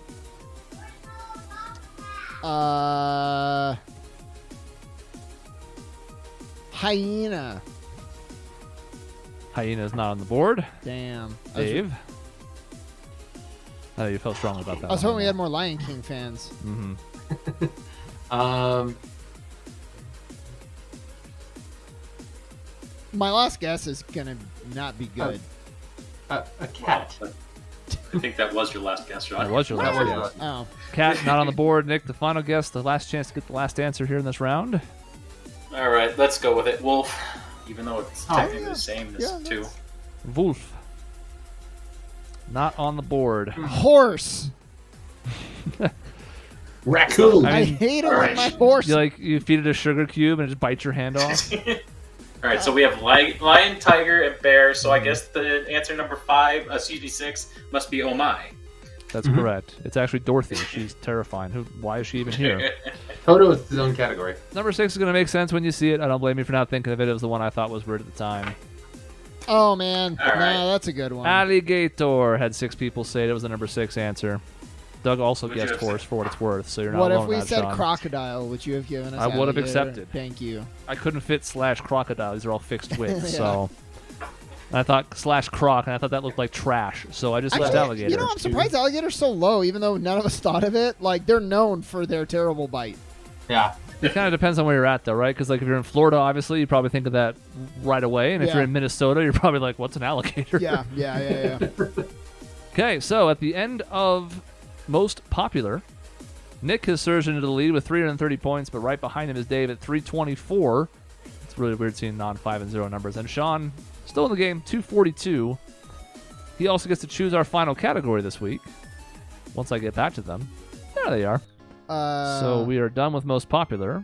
Hyena. Hyena is not on the board. Damn. Dave. I know you felt strongly about that. I was hoping we had more Lion King fans. My last guess is gonna not be good. A cat. I think that was your last guess, right? That was your last guess. Oh. Cat not on the board. Nick, the final guess, the last chance to get the last answer here in this round. All right, let's go with it. Wolf, even though it's technically yeah. the same as Yeah, 2. Wolf. Not on the board. Horse. Raccoon. I I mean, hate it when alright. my horse. You feed it a sugar cube and it just bites your hand off. All right, so we have lion, tiger, and bear. So I guess the answer number 6 must be oh my. That's correct. It's actually Dorothy. She's terrifying. Why is she even here? Toto is his own category. Number 6 is going to make sense when you see it. I don't blame you for not thinking of it. It was the one I thought was weird at the time. Oh man, All right. no, that's a good one. Alligator had 6 people say it. It was the number 6 answer. Doug also Would you guessed have horse said- for what it's worth, so you're not What alone if we on that, said Sean. crocodile? Would you have given us? I would have alligator? accepted. Thank you. I couldn't fit /crocodile. These are all fixed widths, Yeah. so I thought /croc, and I thought that looked like trash, so I just left alligator. You know, I'm surprised alligator's so low, even though none of us thought of it. Like, they're known for their terrible bite. Yeah. It kind of depends on where you're at, though, right? Because like if you're in Florida, obviously, you probably think of that right away, and if Yeah. you're in Minnesota, you're probably like, "What's an alligator?" Yeah. Okay, so at the end of most popular, Nick has surged into the lead with 330 points, but right behind him is Dave at 324. It's really weird seeing non-5 and 0 numbers. And Sean, still in the game, 242. He also gets to choose our final category this week. Once I get back to them. There they are. So we are done with most popular.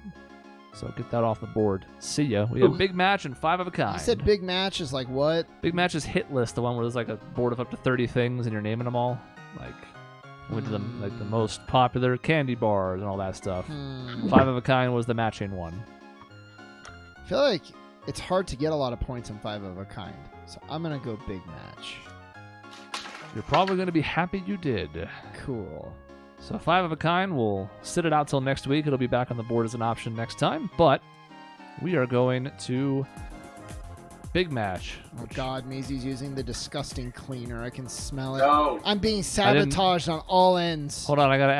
So get that off the board. See ya. We have Big Match and 5 of a kind. You said big match is like what? Big Match is hit list, the one where there's like a board of up to 30 things and you're naming them all. Like went to the most popular candy bars and all that stuff. 5 of a kind was the matching one. I feel like it's hard to get a lot of points on 5 of a kind. So I'm gonna go big match. You're probably going to be happy you did. Cool. So 5 of a kind, we'll sit it out till next week. It'll be back on the board as an option next time. But we are going to Big Match. Oh God, Maisie's using the disgusting cleaner. I can smell it. No. I'm being sabotaged on all ends. Hold on, I gotta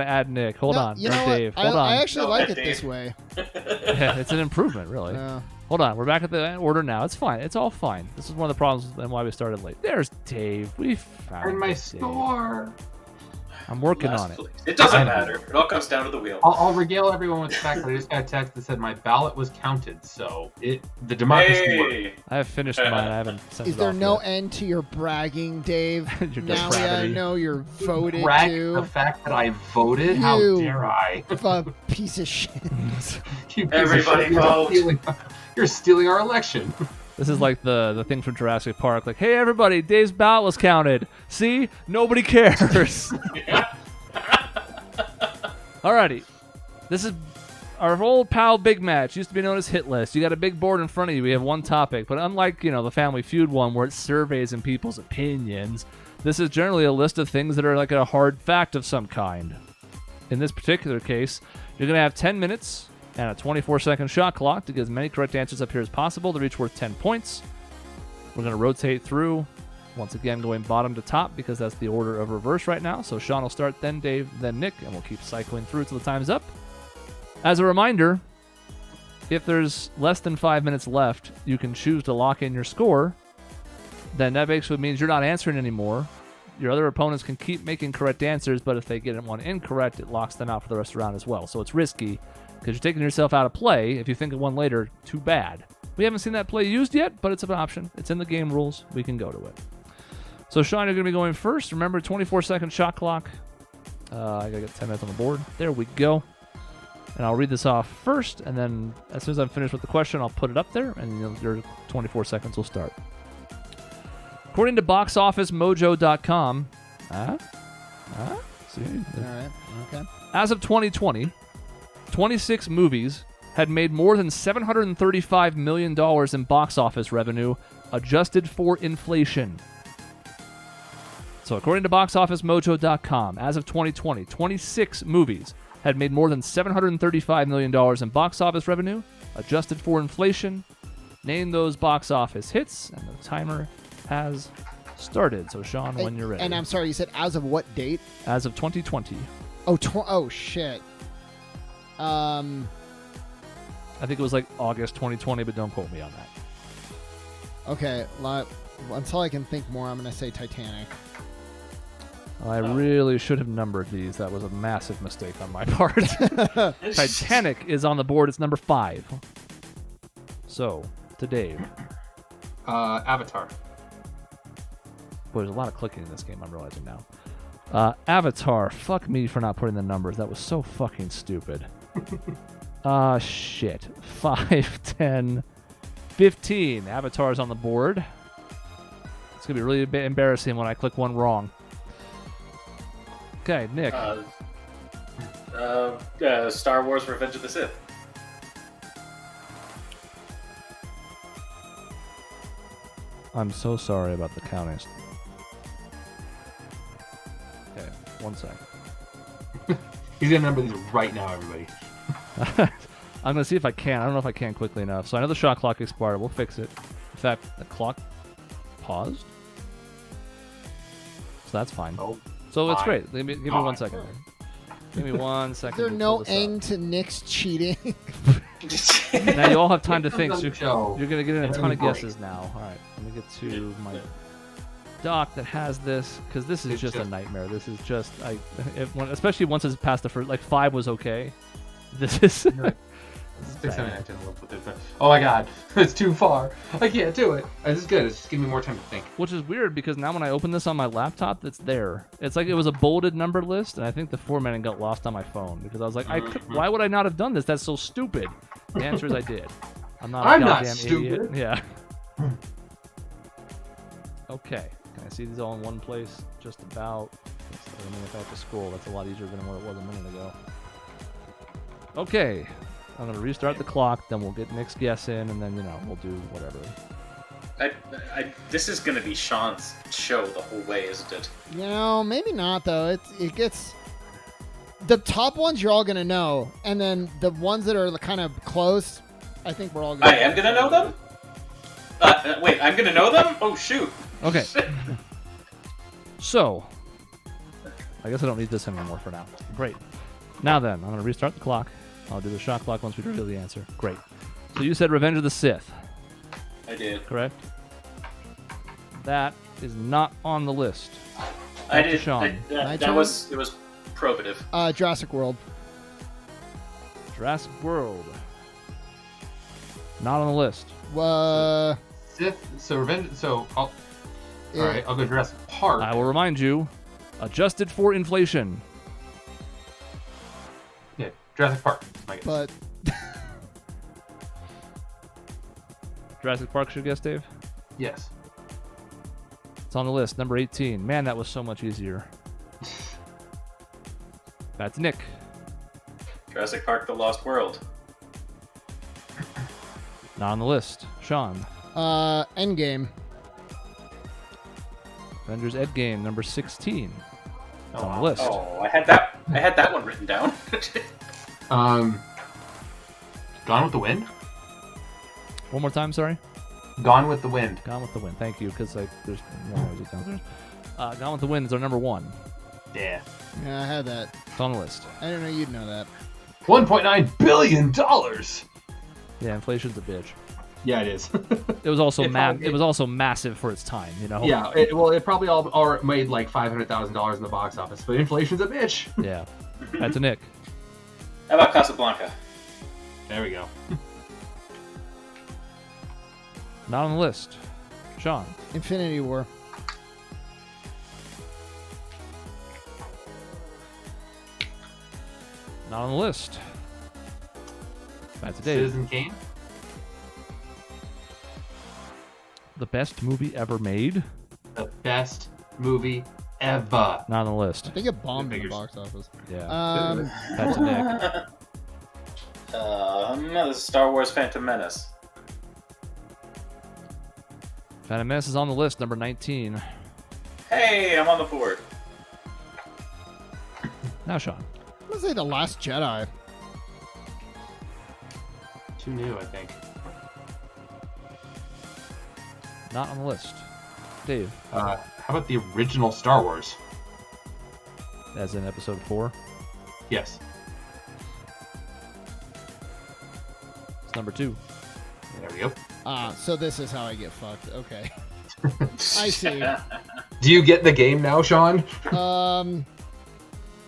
add Nick. Hold No, on, you or know what? Dave. Hold on. I actually No, like it Dave. this way. Yeah, it's an improvement, really. Hold on, we're back at the order now. It's fine. It's all fine. This is one of the problems and why we started late. There's Dave. We found Earn my Dave. score. I'm working Last on it. place. It doesn't matter. It all comes down to the wheel. I'll regale everyone with the fact that I just got a text that said my ballot was counted, so the democracy worked. Hey. I have finished mine. I haven't sent Is it there off no yet. end to your bragging, Dave? Your Now we gotta depravity. know you're voted Brag the to. fact that I voted? How You. dare I? A piece of shit. You piece of Everybody shit, you're vote. You're stealing our election. This is like the thing from Jurassic Park. Like, hey, everybody, Dave's ballot was counted. See? Nobody cares. Alrighty. This is our old pal Big Match. Used to be known as Hit List. You got a big board in front of you. We have one topic. But unlike, the Family Feud one where it's surveys and people's opinions, this is generally a list of things that are like a hard fact of some kind. In this particular case, you're going to have 10 minutes and a 24-second shot clock to get as many correct answers up here as possible. They're each worth 10 points. We're going to rotate through, once again going bottom to top because that's the order of reverse right now. So Sean will start, then Dave, then Nick, and we'll keep cycling through till the time's up. As a reminder, if there's less than 5 minutes left, you can choose to lock in your score. Then that basically means you're not answering anymore. Your other opponents can keep making correct answers, but if they get one incorrect, it locks them out for the rest of the round as well. So it's risky because you're taking yourself out of play. If you think of one later, too bad. We haven't seen that play used yet, but it's an option. It's in the game rules. We can go to it. So, Sean, you're going to be going first. Remember, 24-second shot clock. I got to get 10 minutes on the board. There we go. And I'll read this off first, and then as soon as I'm finished with the question, I'll put it up there, and your 24 seconds will start. According to BoxOfficeMojo.com, see, All right. Okay. as of 2020, 26 movies had made more than $735 million in box office revenue, adjusted for inflation. So according to BoxOfficeMojo.com, as of 2020, 26 movies had made more than $735 million in box office revenue, adjusted for inflation. Name those box office hits, and the timer has started. So, Sean, when you're ready. And I'm sorry, you said as of what date? As of 2020. Oh, shit. I think it was like August 2020, but don't quote me on that. Okay, until I can think more, I'm going to say Titanic. I really should have numbered these. That was a massive mistake on my part. Titanic is on the board. It's number 5. So, to Dave. Avatar. Boy, there's a lot of clicking in this game, I'm realizing now. Avatar. Fuck me for not putting the numbers. That was so fucking stupid. Shit. 5, 10, 15. Avatar's on the board. It's going to be really embarrassing when I click one wrong. Okay, Nick. Star Wars Revenge of the Sith. I'm so sorry about the counting. Okay, 1 second. He's gonna number these right now, everybody. I'm going to see if I can. I don't know if I can quickly enough. So I know the shot clock expired. We'll fix it. In fact, the clock paused. So that's fine. Oh, So it's fine. great. Give me 1 second. Give me 1 Is second. there to no pull this up. end to Nick's cheating? Now you all have time to think. So Doesn't show. you're going to get in a ton of Break. guesses now. All right. Let me get to my doc that has this, because this is It's just a just- nightmare. This is just, especially once it's past the first, like 5 was okay. This is... 6, 7, 8, 10, 11, 12, 13. Oh my god, it's too far. I can't do it. This is good. It's just giving me more time to think. Which is weird, because now when I open this on my laptop, it's there. It's like it was a bolded number list, and I think the formatting got lost on my phone, because I was like, why would I not have done this? That's so stupid. The answer is I did. I'm not a I'm not goddamn stupid. idiot. Yeah. Okay. Can I see these all in one place? Just about. I mean, if I have to scroll, that's a lot easier than what it was a minute ago. Okay. I'm going to restart the clock, then we'll get Nick's guess in, and then, we'll do whatever. This is going to be Sean's show the whole way, isn't it? Maybe not, though. It gets... The top ones you're all going to know, and then the ones that are kind of close, I think we're all going to... I am going to know them? Wait, I'm going to know them? Oh, shoot. Okay. So, I guess I don't need this anymore for now. Great. Now then, I'm going to restart the clock. I'll do the shot clock once we reveal the answer. Great. So you said Revenge of the Sith, I did. correct? That is not on the list. I Back to did. Sean. My That turn? was probative. Jurassic World. Jurassic World. Not on the list. Sith. So revenge. So all right. I'll go Jurassic Park. I will remind you, adjusted for inflation. Yeah, Jurassic Park. I guess. But Jurassic Park should guess, Dave? Yes. It's on the list. Number 18. Man, that was so much easier. That's Nick. Jurassic Park: The Lost World. Not on the list. Sean. Endgame. Avengers Endgame, number 16. It's on the wow. list. Oh, I had that one written down. Gone with the Wind. One more time, sorry. Gone with the Wind. Gone with the Wind. Thank you, because there's more noises downstairs. Gone with the Wind is our number 1. Yeah. Yeah, I had that. It's on the list. I didn't know you'd know that. $1.9 billion. Yeah, inflation's a bitch. Yeah, it is. It was also It it was also massive for its time, Yeah. It probably all made like $500,000 in the box office, but inflation's a bitch. Yeah. That's a Nick. How about Casablanca? There we go. Not on the list. Sean. Infinity War. Not on the list. Back to Dave. Citizen Kane. The best movie ever made. The best movie ever. Not on the list. I think it bombed in the Figures. box office. Yeah. Back to Nick. This is Star Wars Phantom Menace. Phantom Menace is on the list, number 19. Hey, I'm on the board. Now, Sean. I'm gonna say The Last Jedi. Too new, I think. Not on the list. Dave, How about the original Star Wars? as in episode 4. Yes. It's number 2. There we go. So this is how I get fucked. Okay. I see. Do you get the game now, Sean?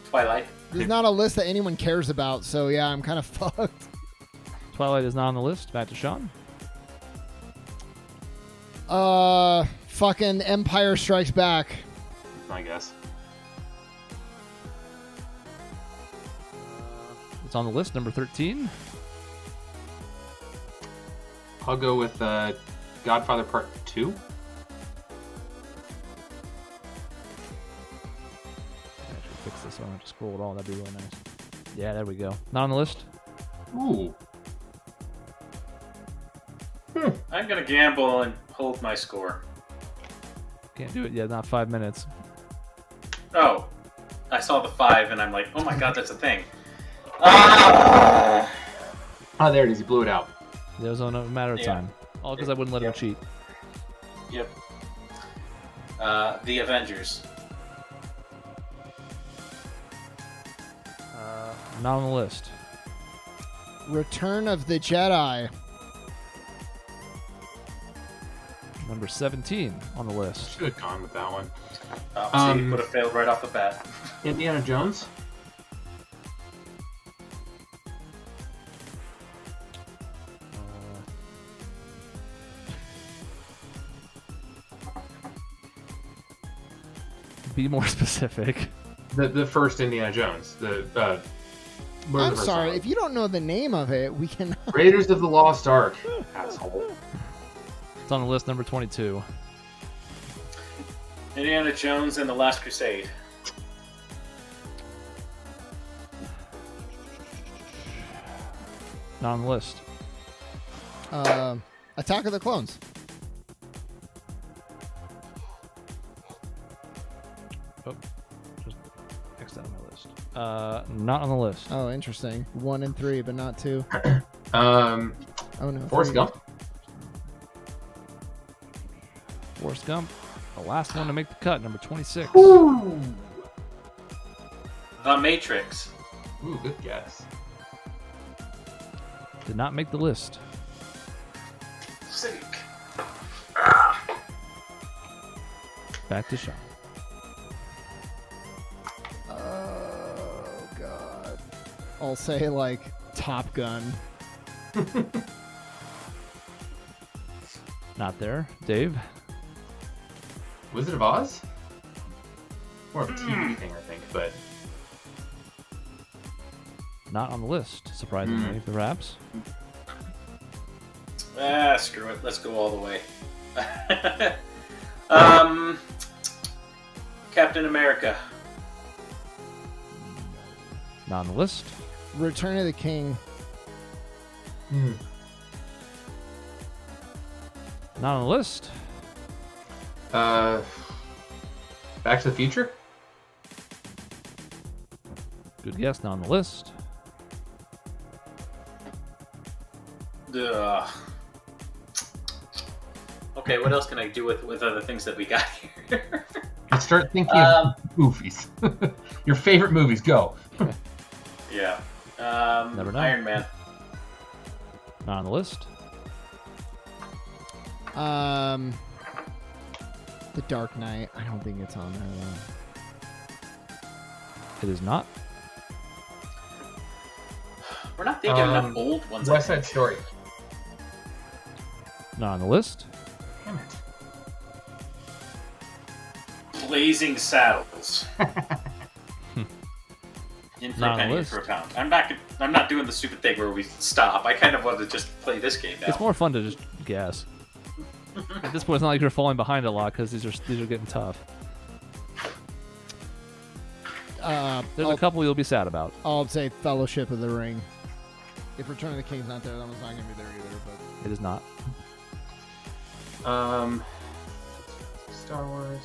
Twilight. There's not a list that anyone cares about, so yeah, I'm kind of fucked. Twilight is not on the list. Back to Sean. Fucking Empire Strikes Back. I guess. It's on the list, number 13. I'll go with Godfather Part 2. Actually, fix this so I don't have to scroll at all. That'd be really nice. Yeah, there we go. Not on the list. Ooh. I'm gonna gamble and hold my score. Can't do it yet. Not 5 minutes. Oh, I saw the 5 and I'm like, oh my god, that's a thing. Ah! Oh, there it is. You blew it out. It was on a matter of Yeah. time. All because I wouldn't let him Yep. cheat. Yep. The Avengers. Not on the list. Return of the Jedi. Number 17 on the list. Should have gone with that one. See, would have failed right off the bat. Indiana Jones. Be more specific. The first Indiana Jones. The what was I'm the first sorry, one? if you don't know the name of it, we can. Raiders of the Lost Ark. Asshole. It's on the list, number 22. Indiana Jones and the Last Crusade. Not on the list. Attack of the Clones. Oh, just X that on my list. Not on the list. Oh, interesting. 1 and 3, but not 2. Um, Oh no. Forrest 3. Gump. Forrest Gump, the last one to make the cut, number 26. Ooh, The Matrix. good guess. Did not make the list. Sick. Back to Sean. Oh god. I'll say like Top Gun. Not there. Dave. Wizard of Oz? More of a TV thing, I think, but Not on the list, surprisingly, perhaps. Screw it. Let's go all the way. Captain America. Not on the list. Return of the King. Not on the list. Back to the Future? Good guess, not on the list. Ugh. Okay, what else can I do with other things that we got here? Let's start thinking of movies. Your favorite movies, go. Yeah. Never know. Iron Man. Not on the list. The Dark Knight. I don't think it's on there It is not. We're not thinking enough old ones. I West think. Side Story. Not on the list. Damn it. Blazing Saddles. In for Not a on the penny, in list. for a pound. I'm not doing the stupid thing where we stop. I kind of want to just play this game now. It's more fun to just guess. At this point, it's not like you're falling behind a lot because these are getting tough. There's a couple you'll be sad about. I'll say Fellowship of the Ring. If Return of the King's not there, that one's not going to be there either. But It is not. Star Wars.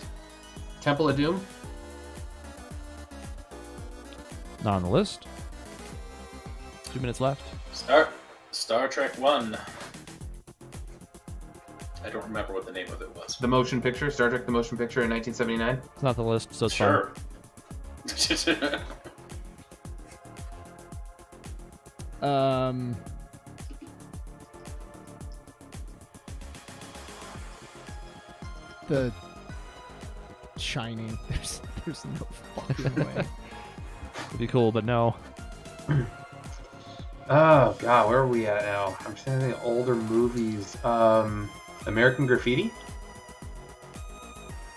Temple of Doom. Not on the list. 2 minutes left. Star Trek 1. I don't remember what the name of it was. The motion picture. Star Trek: The Motion Picture in 1979. It's not the list, so it's Sure. The Shining. There's no fucking way. It'd be cool, but no. Oh god, where are we at now? I'm trying to think of older movies. American Graffiti.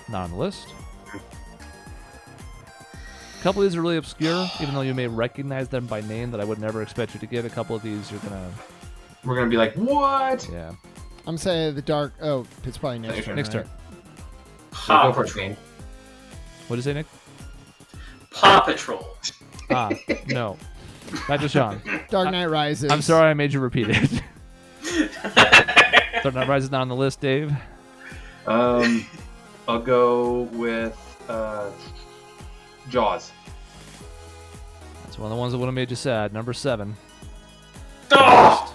Not on the list. A couple of these are really obscure, even though you may recognize them by name that I would never expect you to get. A couple of these you're gonna... We're gonna be like, what? Yeah. I'm saying the Dark... Oh, it's probably Nick's turn. Next right? turn. Go for it, Shane. What did you say, Nick? Paw Patrol. No. Back to Sean. Dark Knight Rises. I'm sorry I made you repeat it. Dark Knight Rises is not on the list, Dave. I'll go with Jaws. That's one of the ones that would have made you sad. Number 7. Oh!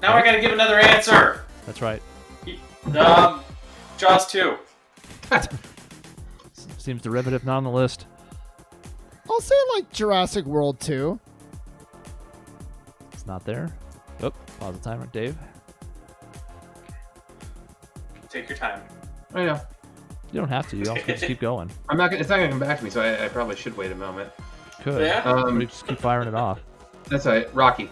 Now I gotta give another answer. That's right. Jaws 2. Seems derivative, not on the list. I'll say like Jurassic World 2. It's not there. Oh, pause the timer. Dave? Take your time. I know. You don't have to. You also can just keep going. I'm not. It's not gonna come back to me, so I probably should wait a moment. Could. Yeah? Or you just keep firing it off. That's all right. Rocky.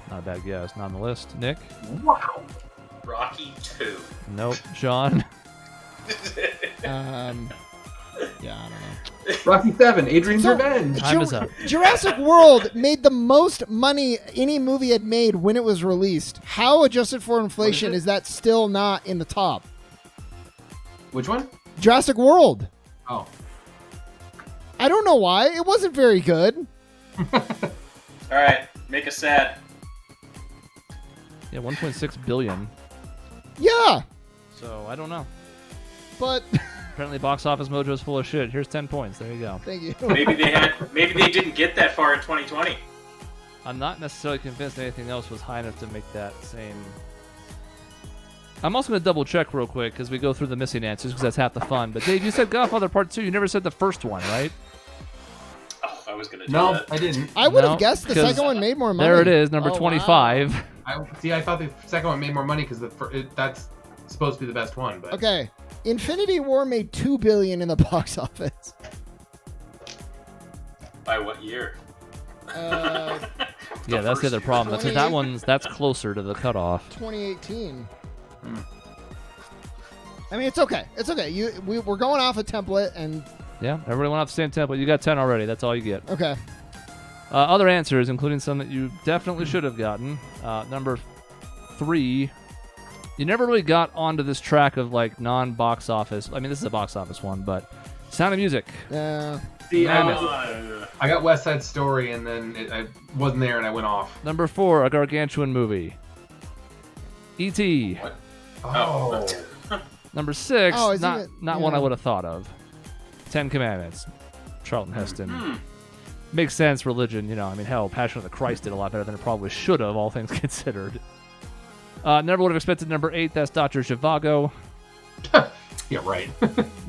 Not a bad guess. Not on the list. Nick? Wow. Rocky 2. Nope. Sean? Yeah, I don't know. Rocky 7. Adrian's So- Revenge. Time is up. Jurassic World made the most money any movie had made when it was released. How, adjusted for inflation, What is is that still not in the top? Which one? Jurassic World. Oh. I don't know why. It wasn't very good. Alright, make us sad. Yeah, 1.6 billion. Yeah, So, I don't know. but Apparently Box Office Mojo is full of shit. Here's 10 points. There you go. thank you. Maybe they didn't get that far in 2020. I'm not necessarily convinced anything else was high enough to make that same... I'm also going to double check real quick as we go through the missing answers because that's half the fun. But Dave, you said Godfather Part 2. You never said the first one, right? Oh, I was gonna do No, that. I didn't. I would No, have guessed the 'cause second one made more money. There it is, number Oh, wow. 25. I thought the second one made more money because that's supposed to be the best one. But Okay, Infinity War made $2 billion in the box office. By what year? Uh, Yeah, that's the other problem. That's closer to the cutoff. 2018. I mean, it's okay. It's okay. We're going off a template, and Yeah, everybody went off the same template. You got 10 already. That's all you get. okay. Other answers, including some that you definitely should have gotten. Number 3, you never really got onto this track of like non-box office. I mean, this is a box office one, but Sound of Music. see, Oh, I got West Side Story, and then I wasn't there, and I went off. Number 4, a gargantuan movie. E.T. What? Oh. Number 6, Oh, isn't not it- one I yeah. would have thought of. 10 Commandments. Charlton Heston. Makes sense, religion, I mean, hell, Passion of the Christ did a lot better than it probably should have, all things considered. Never would have expected number 8, that's Dr. Zhivago. Yeah, right.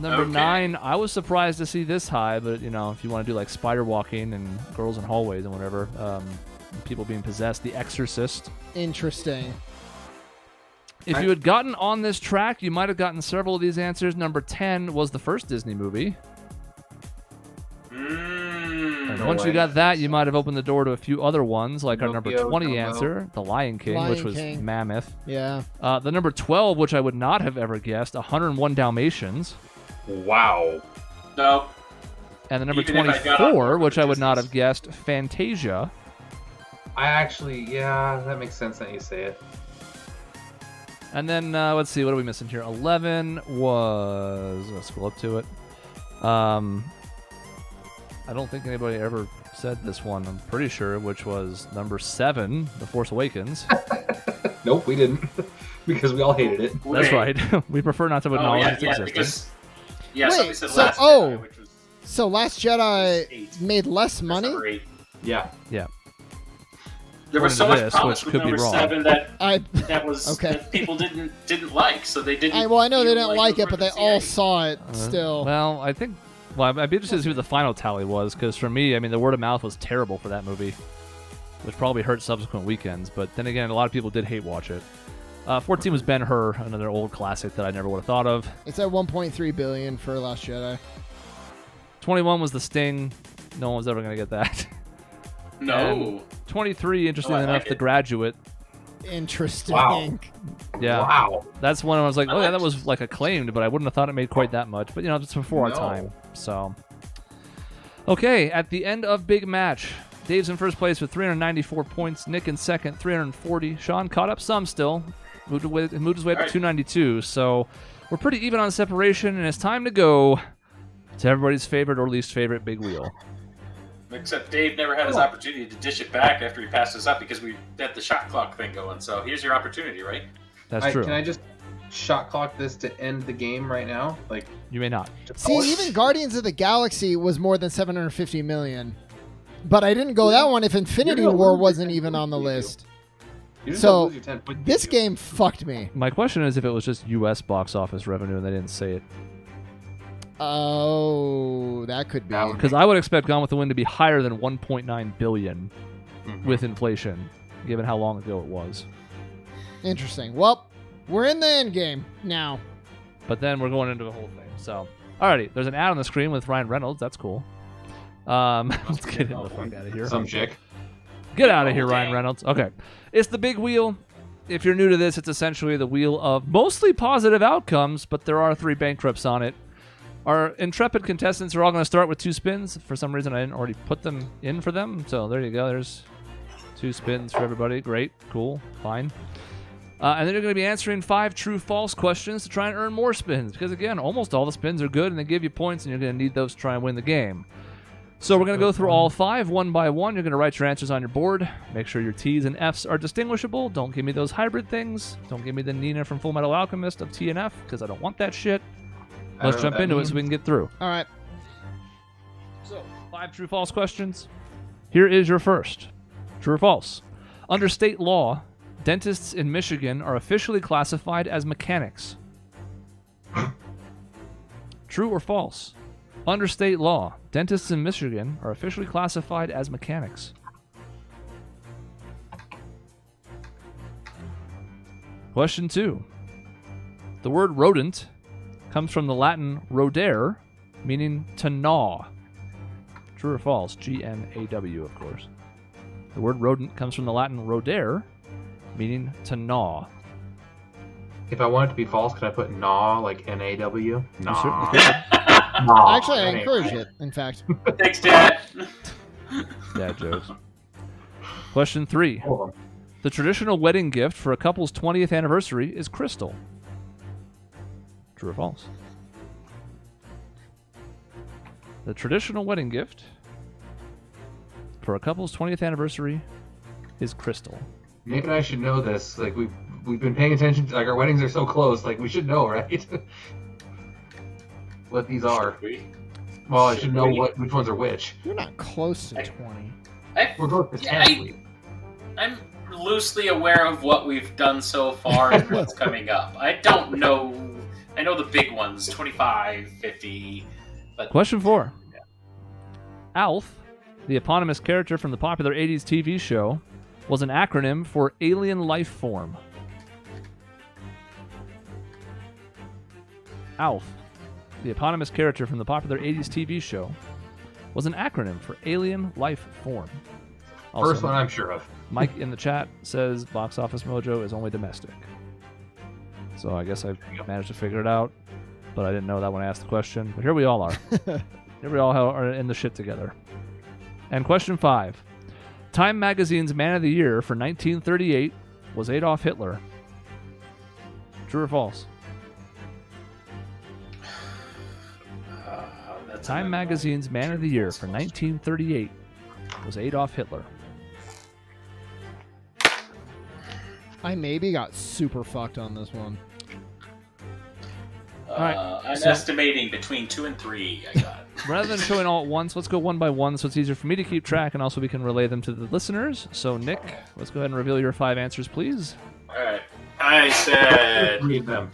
Number Okay. 9, I was surprised to see this high, but, if you want to do like spider walking and girls in hallways and whatever, people being possessed, The Exorcist. Interesting. If you had gotten on this track, you might have gotten several of these answers. Number 10 was the first Disney movie. And No once you way. got that, you might have opened the door to a few other ones, like our number Pinocchio, 20 Dumbo. answer, The Lion King, Lion which was King. mammoth. Yeah. The number 12, which I would not have ever guessed, 101 Dalmatians. Wow. No. And the number Even if I got 24, on which I would not Disney's. have guessed, Fantasia. That makes sense that you say it. And then, let's see, what are we missing here? 11 was... Let's scroll up to it. I don't think anybody ever said this one, I'm pretty sure, which was number 7, The Force Awakens. Nope, we didn't. Because we all hated it. That's right. We prefer not to acknowledge its existence. Because Wait, somebody said so- Last oh. Jedi, which was So Last Jedi 8. made less That's money. number 8. Yeah. There was so According much to this, promise which with could be number wrong. 7 that I was Okay. that people didn't like, so they didn't. I know they feel didn't like was it, but they worth the all CA. saw it still. Well, I think... Well, I'd be interested to see what the final tally was, because for me, I mean, the word of mouth was terrible for that movie, which probably hurt subsequent weekends. But then again, a lot of people did hate watch it. 14 was Ben-Hur, another old classic that I never would have thought of. It's at 1.3 billion for Last Jedi. 21 was The Sting. No one was ever going to get that. No. And 23, interestingly Oh, I enough, like The it. Graduate. Interesting. Wow. Yeah, Wow. that's one I was like, I oh yeah, liked that was like acclaimed, but I wouldn't have thought it made quite that much. But you know, it's before our No. time. So, okay, at the end of big match, Dave's in first place with 394 points. Nick in second, 340. Sean caught up some still, moved his way up to Alright. 292. So we're pretty even on separation, and it's time to go to everybody's favorite or least favorite big wheel. Except Dave never had his opportunity to dish it back after he passed us up because we had the shot clock thing going. So here's your opportunity, right? That's true. Can I just shot clock this to end the game right now? Like, You may not. See, even Guardians of the Galaxy was more than 750 million. But I didn't go that one if Infinity You're gonna War lose wasn't your even on the 10 list. you just So, don't lose your 10 points. This game fucked me. My question is if it was just U.S. box office revenue and they didn't say it. Oh, that could be. That would Because I would expect Gone with the Wind to be higher than 1.9 billion Mhm. with inflation, given how long ago it was. Interesting. Well, we're in the end game now. But then we're going into the whole thing. So, alrighty, there's an ad on the screen with Ryan Reynolds. That's cool. Let's get him the fuck out of here. Some chick. Get out of here, Oh, Ryan dang. Reynolds. Okay, it's the big wheel. If you're new to this, it's essentially the wheel of mostly positive outcomes, but there are 3 bankrupts on it. Our intrepid contestants are all going to start with 2 spins. For some reason, I didn't already put them in for them. So there you go. There's 2 spins for everybody. Great. Cool. Fine. And then you're going to be answering 5 true-false questions to try and earn more spins. Because, again, almost all the spins are good, and they give you points, and you're going to need those to try and win the game. So we're going to go through all 5 one by one. You're going to write your answers on your board. Make sure your T's and F's are distinguishable. Don't give me those hybrid things. Don't give me the Nina from Full Metal Alchemist of T and F, because I don't want that shit. I Let's don't know jump what that into it so we means. can get through. All right. So, 5 true-false questions. Here is your first. True or false? Under state law, dentists in Michigan are officially classified as mechanics. True or false? Under state law, dentists in Michigan are officially classified as mechanics. Question 2. The word rodent comes from the Latin rodere, meaning to gnaw. True or false? G-N-A-W, of course. The word rodent comes from the Latin rodere, meaning to gnaw. If I want it to be false, could I put gnaw, like N-A-W? You certainly Nah. could. Gnaw. Actually, I That ain't encourage right. it, in fact. Thanks, Dad. Dad jokes. Question 3. All of them. The traditional wedding gift for a couple's 20th anniversary is crystal. True or false? The traditional wedding gift for a couple's 20th anniversary is crystal. Maybe I should know this. Like we've been paying attention to, like, our weddings are so close. Like, we should know, right? What these are. Should we? Well, I should Should know we? which ones are which. You're not close to 20. We're both the Yeah, I'm loosely aware of what we've done so far and what's coming up. I don't know. I know the big ones, 25, 50. But Question 4. ALF, the eponymous character from the popular 80s TV show, was an acronym for Alien Life Form. ALF, the eponymous character from the popular 80s TV show, was an acronym for Alien Life Form. Also, First one I'm sure of. Mike in the chat says Box Office Mojo is only domestic. So I guess I managed to figure it out, but I didn't know that when I asked the question. But here we all are. Here we all are in the shit together. And question 5. Time Magazine's Man of the Year for 1938 was Adolf Hitler. True or false? Time Magazine's Man of the Year for 1938 was Adolf Hitler. I maybe got super fucked on this one. Alright, I'm so- estimating between 2 and 3. I got. Rather than showing all at once, let's go one by one so it's easier for me to keep track and also we can relay them to the listeners. So, Nick, let's go ahead and reveal your 5 answers, please. All right. I said Read them.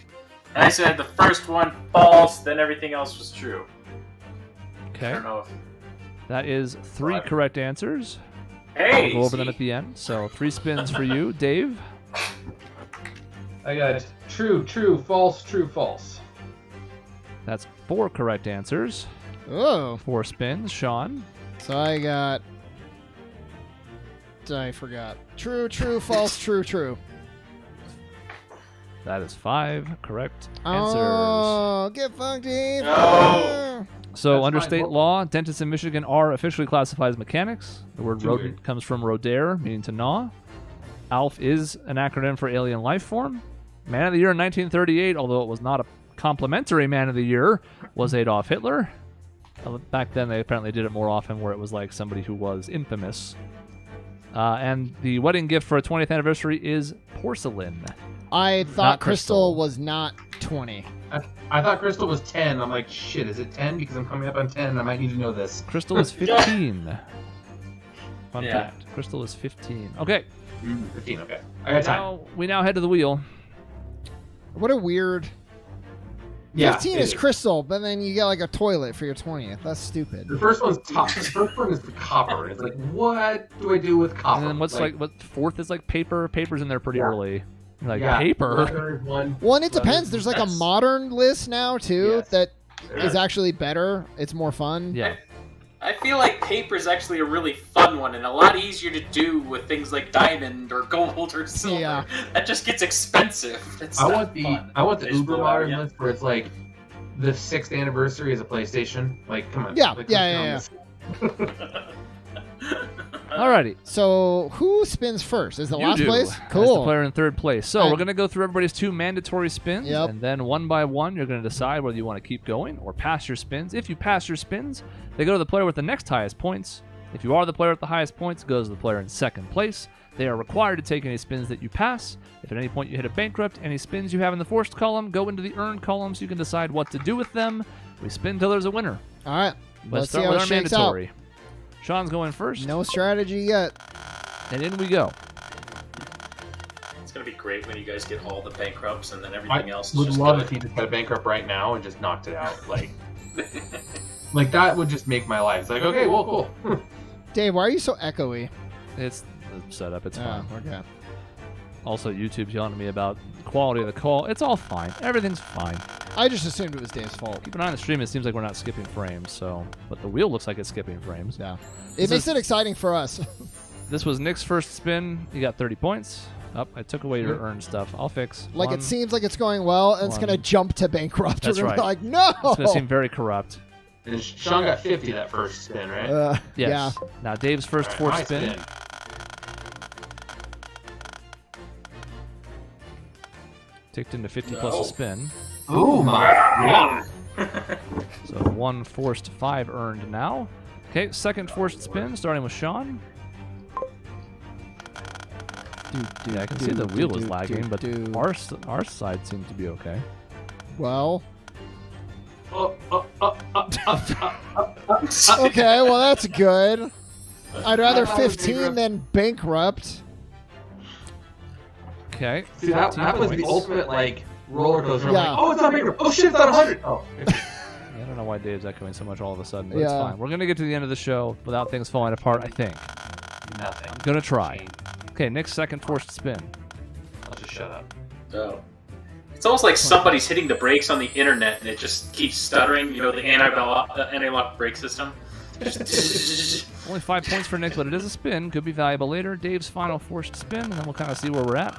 the first one false, then everything else was true. I Okay. don't know if. That is 3 correct answers. Hey. We'll go over them see? at the end. So 3 spins for you, Dave. I got true, false, true, false. That's 4 correct answers. Oh, 4 spins, Sean. so I got. I forgot. True, false, true. That is 5 correct answers. Oh, get fucked, Dave. No. So That's under fine. state Well- law, dentists in Michigan are officially classified as mechanics. The word Too rodent weird. comes from rodaire, meaning to gnaw. ALF is an acronym for alien life form. Man of the Year in 1938, although it was not a complimentary Man of the Year, was Adolf Hitler. Back then, they apparently did it more often where it was like somebody who was infamous. And the wedding gift for a 20th anniversary is porcelain. I thought Not Crystal Crystal. was not 20. I thought Crystal was 10. I'm like, shit, is it 10? Because I'm coming up on 10 and I might need to know this. Crystal is 15. Fun Yeah. fact. Crystal is 15. Okay, 15, okay. I got time. we now head to the wheel. What a weird. Yeah, 15 it is Crystal, but then you get like a toilet for your 20th. That's stupid. The first one's top. The first one is the copper. It's like, what do I do with copper? And then what's like what 4th is like paper? Paper's in there pretty Yeah. early. Like yeah, paper. leather is one. Well, and it Leather- depends. There's like a that's- modern list now too Yes. that There is are. actually better. It's more fun. Yeah. I feel like paper is actually a really fun one and a lot easier to do with things like diamond or gold or silver. Yeah. That just gets expensive. It's I not want the fun. I want the They just uber blow it out, modern yeah. list where it's like the 6th anniversary is a PlayStation. Like, come on. Yeah, like, yeah, let's get on Alrighty. So who spins first? Is the You last do, place? as the Cool. player in 3rd place. So Alright. we're gonna go through everybody's 2 mandatory spins, Yep. and then one by one, you're gonna decide whether you want to keep going or pass your spins. If you pass your spins, they go to the player with the next highest points. If you are the player with the highest points, it goes to the player in 2nd place. They are required to take any spins that you pass. If at any point you hit a bankrupt, any spins you have in the forced column go into the earned column so you can decide what to do with them. We spin till there's a winner. All right. Let's see start how with it our shakes mandatory. Sean's going first, out. No strategy yet. and in we go. It's gonna be great when you guys get all the bankrupts and then I everything else is would just love good. if he just got a bankrupt right now and just knocked it out. Like that would just make my life. It's like, okay, well, cool. Dave, why are you so echoey? It's the setup. It's fine. Oh, okay. Also, YouTube's yelling at me about the quality of the call. It's all fine. Everything's fine. I just assumed it was Dave's fault. Keep an eye on the stream. It seems like we're not skipping frames. So, but the wheel looks like it's skipping frames. Yeah. This It makes is- it exciting for us. This was Nick's first spin. You got 30 points. Up. I took away your earned stuff. I'll fix. Like One. it seems like it's going well, and it's One. going to jump to bankrupt. That's We're gonna be right. like, no! It's gonna seem very corrupt. And Sean got 50 that first spin, right? Yes. Yeah. Now Dave's first Alright, fourth my spin. Ticked into 50 plus No. a spin. Oh my god. So 1 forced, 5 earned now. Okay, second forced spin, starting with Sean. Yeah, I can see the wheel is lagging, but our side seems to be okay. Well, Oh, okay, well, that's good. I'd rather That was 15 bankrupt. than bankrupt. Okay. See, that 15 was the points. ultimate, like, roller coaster. I'm Yeah. like, oh, it's on bankrupt. Oh, shit, it's on 100. Oh. Yeah, I don't know why Dave's echoing so much all of a sudden, but it's Yeah. fine. We're going to get to the end of the show without things falling apart, I think. Nothing. I'm going to try. Okay, Nick's second forced spin. I'll just shut up. Oh. It's almost like somebody's hitting the brakes on the internet and it just keeps stuttering. You know, the anti-lock brake system. Only 5 points for Nick, but it is a spin. Could be valuable later. Dave's final forced spin, and then we'll kind of see where we're at.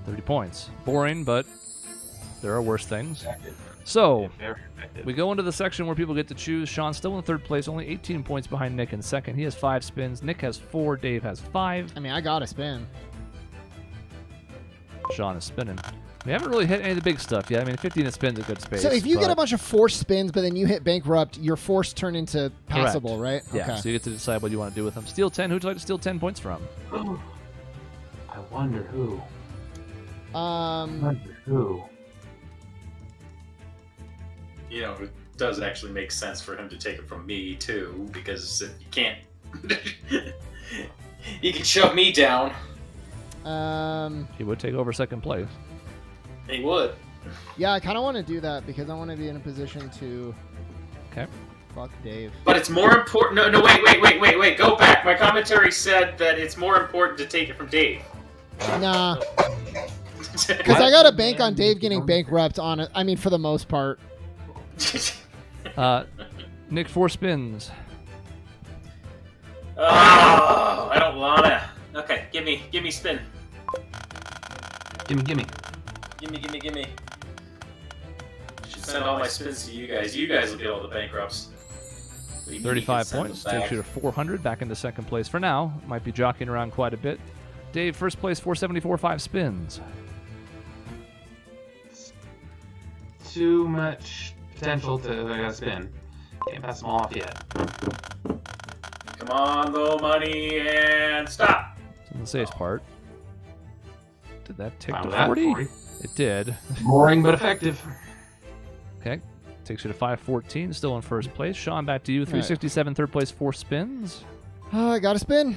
30 points. Boring, but There are worse things. So, Very effective. we go into the section where people get to choose. Sean's still in third place, only 18 points behind Nick in second. He has 5 spins. Nick has 4. Dave has 5. I mean, I got to spin. Sean is spinning. We haven't really hit any of the big stuff yet. I mean, 15 a spin's a good space. So if you get but- a bunch of forced spins, but then you hit bankrupt, your forced turn into passable, right? Yeah, Okay. so you get to decide what you want to do with them. Steal 10. Who'd you like to steal 10 points from? I wonder who. You know, it does actually make sense for him to take it from me too, because if you can't, you can shove me down. He would take over second place. He would. Yeah, I kind of want to do that because I want to be in a position to. Okay. Fuck Dave. But it's more important. No, wait. Go back. My commentary said that it's more important to take it from Dave. Nah, because I got to bank on Dave getting bankrupt on it. I mean, for the most part. Nick, 4 spins. Oh, I don't wanna. Okay, give me spin. Gimme. Give me. Should send all my spins to you guys. You guys will be all the bankrupts. 35 points. Takes you to 400. Back into second place for now. Might be jockeying around quite a bit. Dave, first place, 474, 5 spins. Too much potential to I gotta spin. Can't pass them all off yet. Come on, low money, and stop. It's in the safe part. Did that tick Fine to with that, 40? 40. It did. Boring but effective. Okay. Takes you to 514. Still in first place. Sean, back to you. 367, third place, 4 spins. Oh, I got to spin.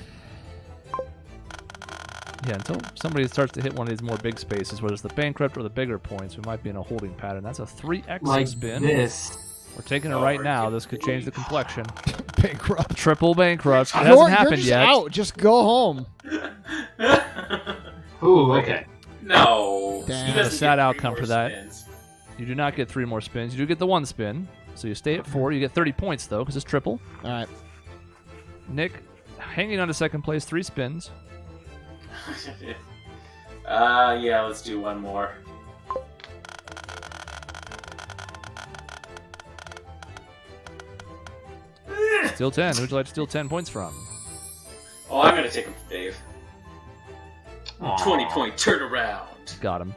Yeah, until somebody starts to hit one of these more big spaces, whether it's the bankrupt or the bigger points, we might be in a holding pattern. That's a 3x Like spin. this. We're taking it right now. This could change the complexion. Bankrupt. Triple bankrupt. It You're hasn't happened just yet. out. Just go home. Ooh, okay. No. Damn. He There's a doesn't sad get 3 outcome more for that. spins. You do not get 3 more spins. You do get the 1 spin. So you stay at 4. You get 30 points, though, because it's triple. All right. Nick, hanging on to second place, 3 spins. Yeah, let's do one more. Steal 10. Who'd you like to steal 10 points from? Oh, I'm gonna take him from Dave. Aw. 20-point turnaround. Got him.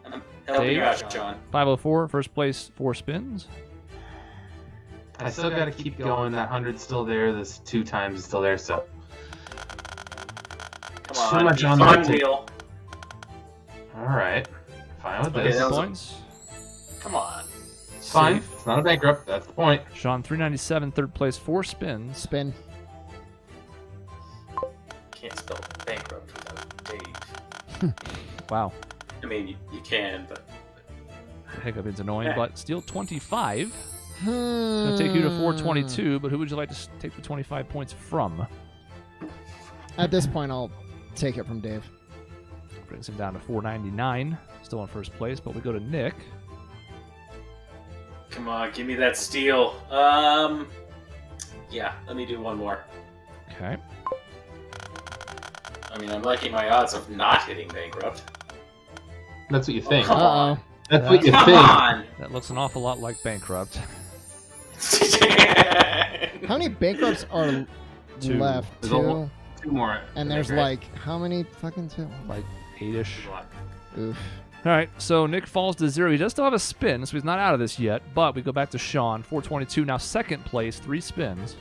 I'm helping Dave? you out, John. 504, first place, 4 spins. I still gotta keep going. That 100's still there. This 2 times is still there, so. Come on, Too much be on the fun tip. wheel. Alright. Fine with Okay, this. that was a- Points. Come on. It's fine. It's not a bankrupt. That's the point. Sean, 397, third place, 4 spins. Spin. Can't spell bankrupt without Dave. Wow. I mean, you can, but The hiccup is annoying, Yeah. but steal 25. It's going to take you to 422, but who would you like to take the 25 points from? At this point, I'll take it from Dave. Brings him down to 499. Still in first place, but we go to Nick. come on, give me that steal. Yeah, let me do one more. Okay. I mean, I'm liking my odds of not hitting bankrupt. That's what you think. Come on. Uh-oh. That's what you Come think. on! That looks an awful lot like bankrupt. How many bankrupts are 2. left? There's 2. almost 2 more. And there's Right. like, how many fucking 2? Like 8-ish. Oof. All right, so Nick falls to 0. He does still have a spin, so he's not out of this yet. But we go back to Sean, 422. Now second place, 3 spins.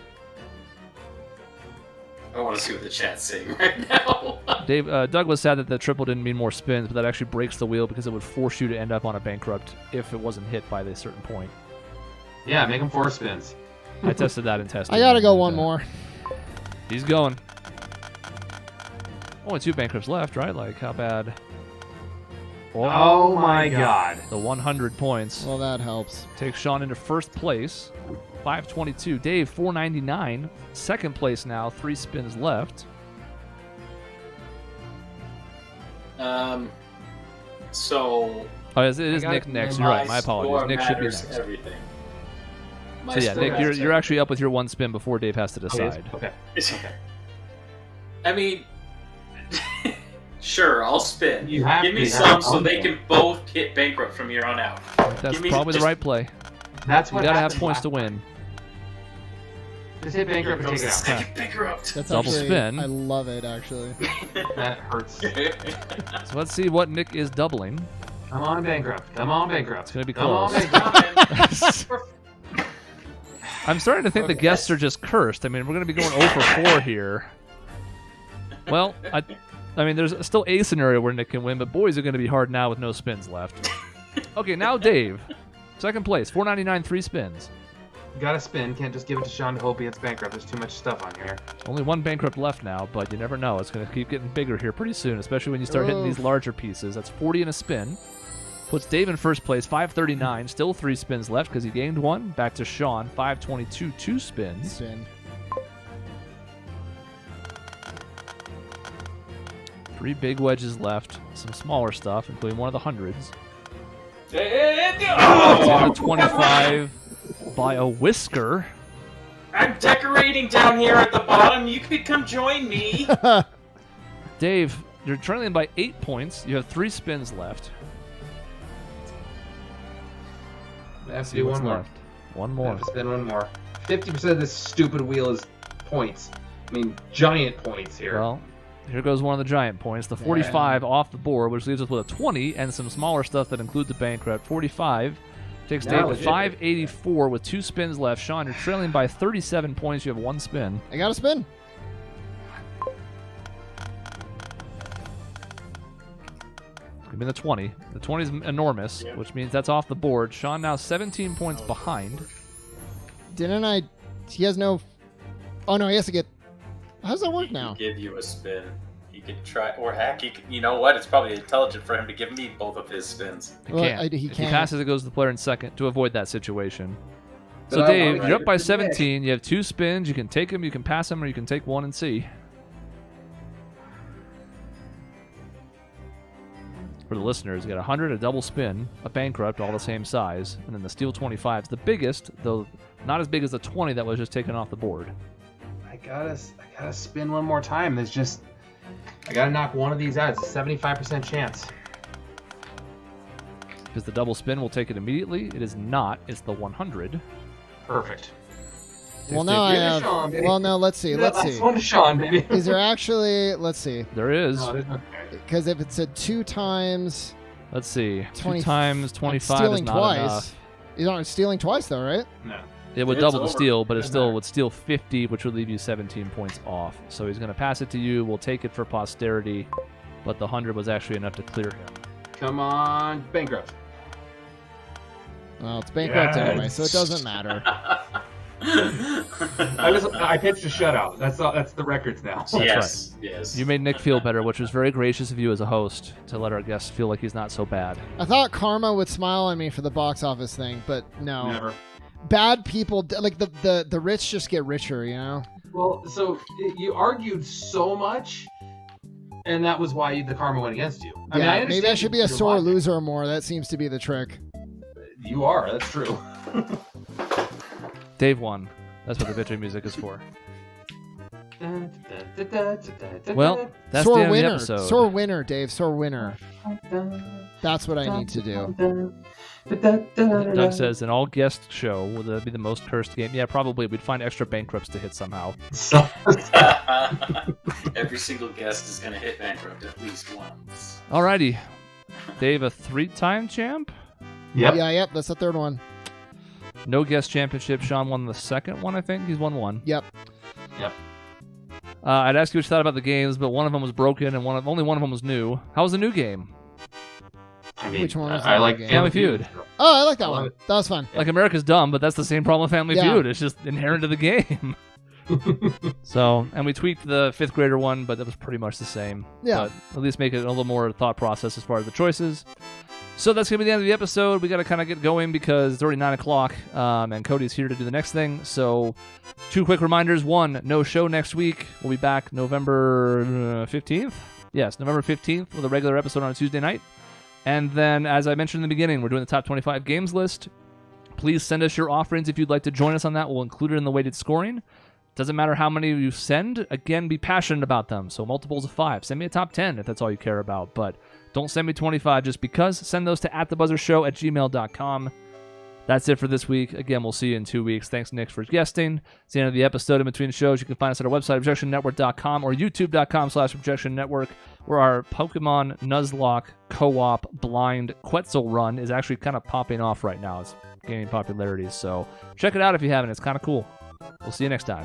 I want to see what the chat's saying right now. Dave, Doug was sad that the triple didn't mean more spins, but that actually breaks the wheel because it would force you to end up on a bankrupt if it wasn't hit by a certain point. Yeah, make them 4 spins. I tested that in testing. I gotta go and, one more. He's going. Only 2 bankrupts left, right? Like, how bad? Oh my god. The 100 points Well, that helps. takes Sean into first place. 522. Dave, 499. Second place now. 3 spins left. So Oh, it is got Nick it. next. You're right. My apologies. Nick should be matters next. everything. My So yeah, score Nick, matters you're actually up with your 1 spin before Dave has to decide. Okay. everything. I mean, Sure, I'll spin. You have Give me to have some so something. they can both hit bankrupt from here on out. That's Give me probably the just- right play. That's You what got to have happened points last to win. Just hit Here bankrupt and comes take the it out. second bankrupt. That's Double actually, spin. I love it, actually. That hurts. So let's see what Nick is doubling. Come on, bankrupt. Come on, bankrupt. It's gonna be Come on, close. bankrupt. I'm starting to think the Okay. guests are just cursed. I mean, we're going to be going 0 for 4 here. Well, I mean, there's still a scenario where Nick can win, but boys are going to be hard now with no spins left. Okay, now Dave. Second place, $4.99, 3 spins. Gotta spin. Can't just give it to Sean to hope he gets bankrupt. There's too much stuff on here. Only one bankrupt left now, but you never know. It's going to keep getting bigger here pretty soon, especially when you start hitting these larger pieces. That's 40 in a spin. Puts Dave in first place, 539. Still 3 spins left because he gained 1. Back to Sean, 522, 2 spins. Spin. 3 big wedges left. Some smaller stuff, including one of the hundreds. Oh, 25 by a whisker. I'm decorating down here at the bottom. You could come join me. Dave, you're trailing by 8 points. You have 3 spins left. I have to See do what's one more. left. One I more. have to spin one more. 50% of this stupid wheel is points. I mean, giant points here. Well, here goes one of the giant points. The 45 off the board, which leaves us with a 20 and some smaller stuff that includes the bankrupt. 45 takes Now Dave to legit. 584 with 2 spins left. Sean, you're trailing by 37 points. You have 1 spin. I got to spin. Give me the 20. The 20 is enormous, which means that's off the board. Sean now 17 points behind. Didn't I? He has no. Oh no, he has to get. How does that work now? Give you a spin. He could try, or heck, you know what? It's probably intelligent for him to give me both of his spins. He Well, can't. he If he can't. passes, it goes to the player in second to avoid that situation. So, But I Dave, wanna you're up by give it to Nick. 17. You have 2 spins. You can take them, you can pass them, or you can take 1 and see. For the listeners, you got 100, a double spin, a bankrupt, all the same size, and then the steel 25 is the biggest, though not as big as the 20 that was just taken off the board. I gotta spin one more time. There's just, I gotta knock one of these out. It's a 75% chance. Because the double spin will take it immediately. It is not. It's the 100. Perfect. Well, now I Give it to have. Sean, baby. Well, no. Let's see. Let's That's see. one to Sean, baby. Is there actually? Let's see. There is. No, there's no- Because if it's a 2 times, Let's see. 20 2 times I'm 25 is stealing not twice. enough. You're not stealing twice, though, right? No. It would It's double the over. steal, but it Doesn't still matter. would steal 50, which would leave you 17 points off. So he's going to pass it to you. We'll take it for posterity, but the 100 was actually enough to clear him. Come on, bankrupt. Well, it's bankrupt Yes. anyway, so it doesn't matter. I pitched a shutout. That's the records now. yes, yes. You made Nick feel better, which was very gracious of you as a host to let our guests feel like he's not so bad. I thought karma would smile on me for the box office thing, but no. Never. Bad people, like the rich, just get richer. You know. Well, so you argued so much, and that was why the karma went against you. I mean, Yeah, I maybe I understand should be a your sore logic. loser more. That seems to be the trick. You are. That's true. Dave won. That's what the victory music is for. Well, that's Sore the end winner, of the episode. sore winner, Dave. Sore winner. That's what I need to do. Doug says an all guest show will that be the most cursed game? Yeah, probably. We'd find extra bankrupts to hit somehow. Every single guest is going to hit bankrupt at least once. Alrighty. Dave, a 3-time champ? Yep. Yeah, yep. That's the third one. No guest championship. Sean won the second one, I think. He's won 1. Yep. I'd ask you what you thought about the games, but one of them was broken and only one of them was new. How was the new game? I mean, Which one was I the like game? Family Feud. Oh, I like that I love one. it. That was fun. Like, America's dumb, but that's the same problem with Family Yeah. Feud. It's just inherent to the game. So, and we tweaked the 5th grader one, but that was pretty much the same. Yeah. But at least make it a little more thought process as far as the choices. So that's going to be the end of the episode. We got to kind of get going because it's already 9 o'clock, and Cody's here to do the next thing. So 2 quick reminders. 1, no show next week. We'll be back November 15th. Yes, November 15th with a regular episode on a Tuesday night. And then, as I mentioned in the beginning, we're doing the top 25 games list. Please send us your offerings if you'd like to join us on that. We'll include it in the weighted scoring. Doesn't matter how many you send. Again, be passionate about them. So multiples of 5. Send me a top 10 if that's all you care about. But don't send me 25 just because. Send those to @thebuzzerShow@gmail.com. That's it for this week. Again, we'll see you in 2 weeks. Thanks, Nick, for guesting. It's the end of the episode. In between shows, you can find us at our website, objectionnetwork.com or youtube.com/objectionnetwork, where our Pokemon Nuzlocke co-op blind Quetzal run is actually kind of popping off right now. It's gaining popularity. So check it out if you haven't. It's kind of cool. We'll see you next time.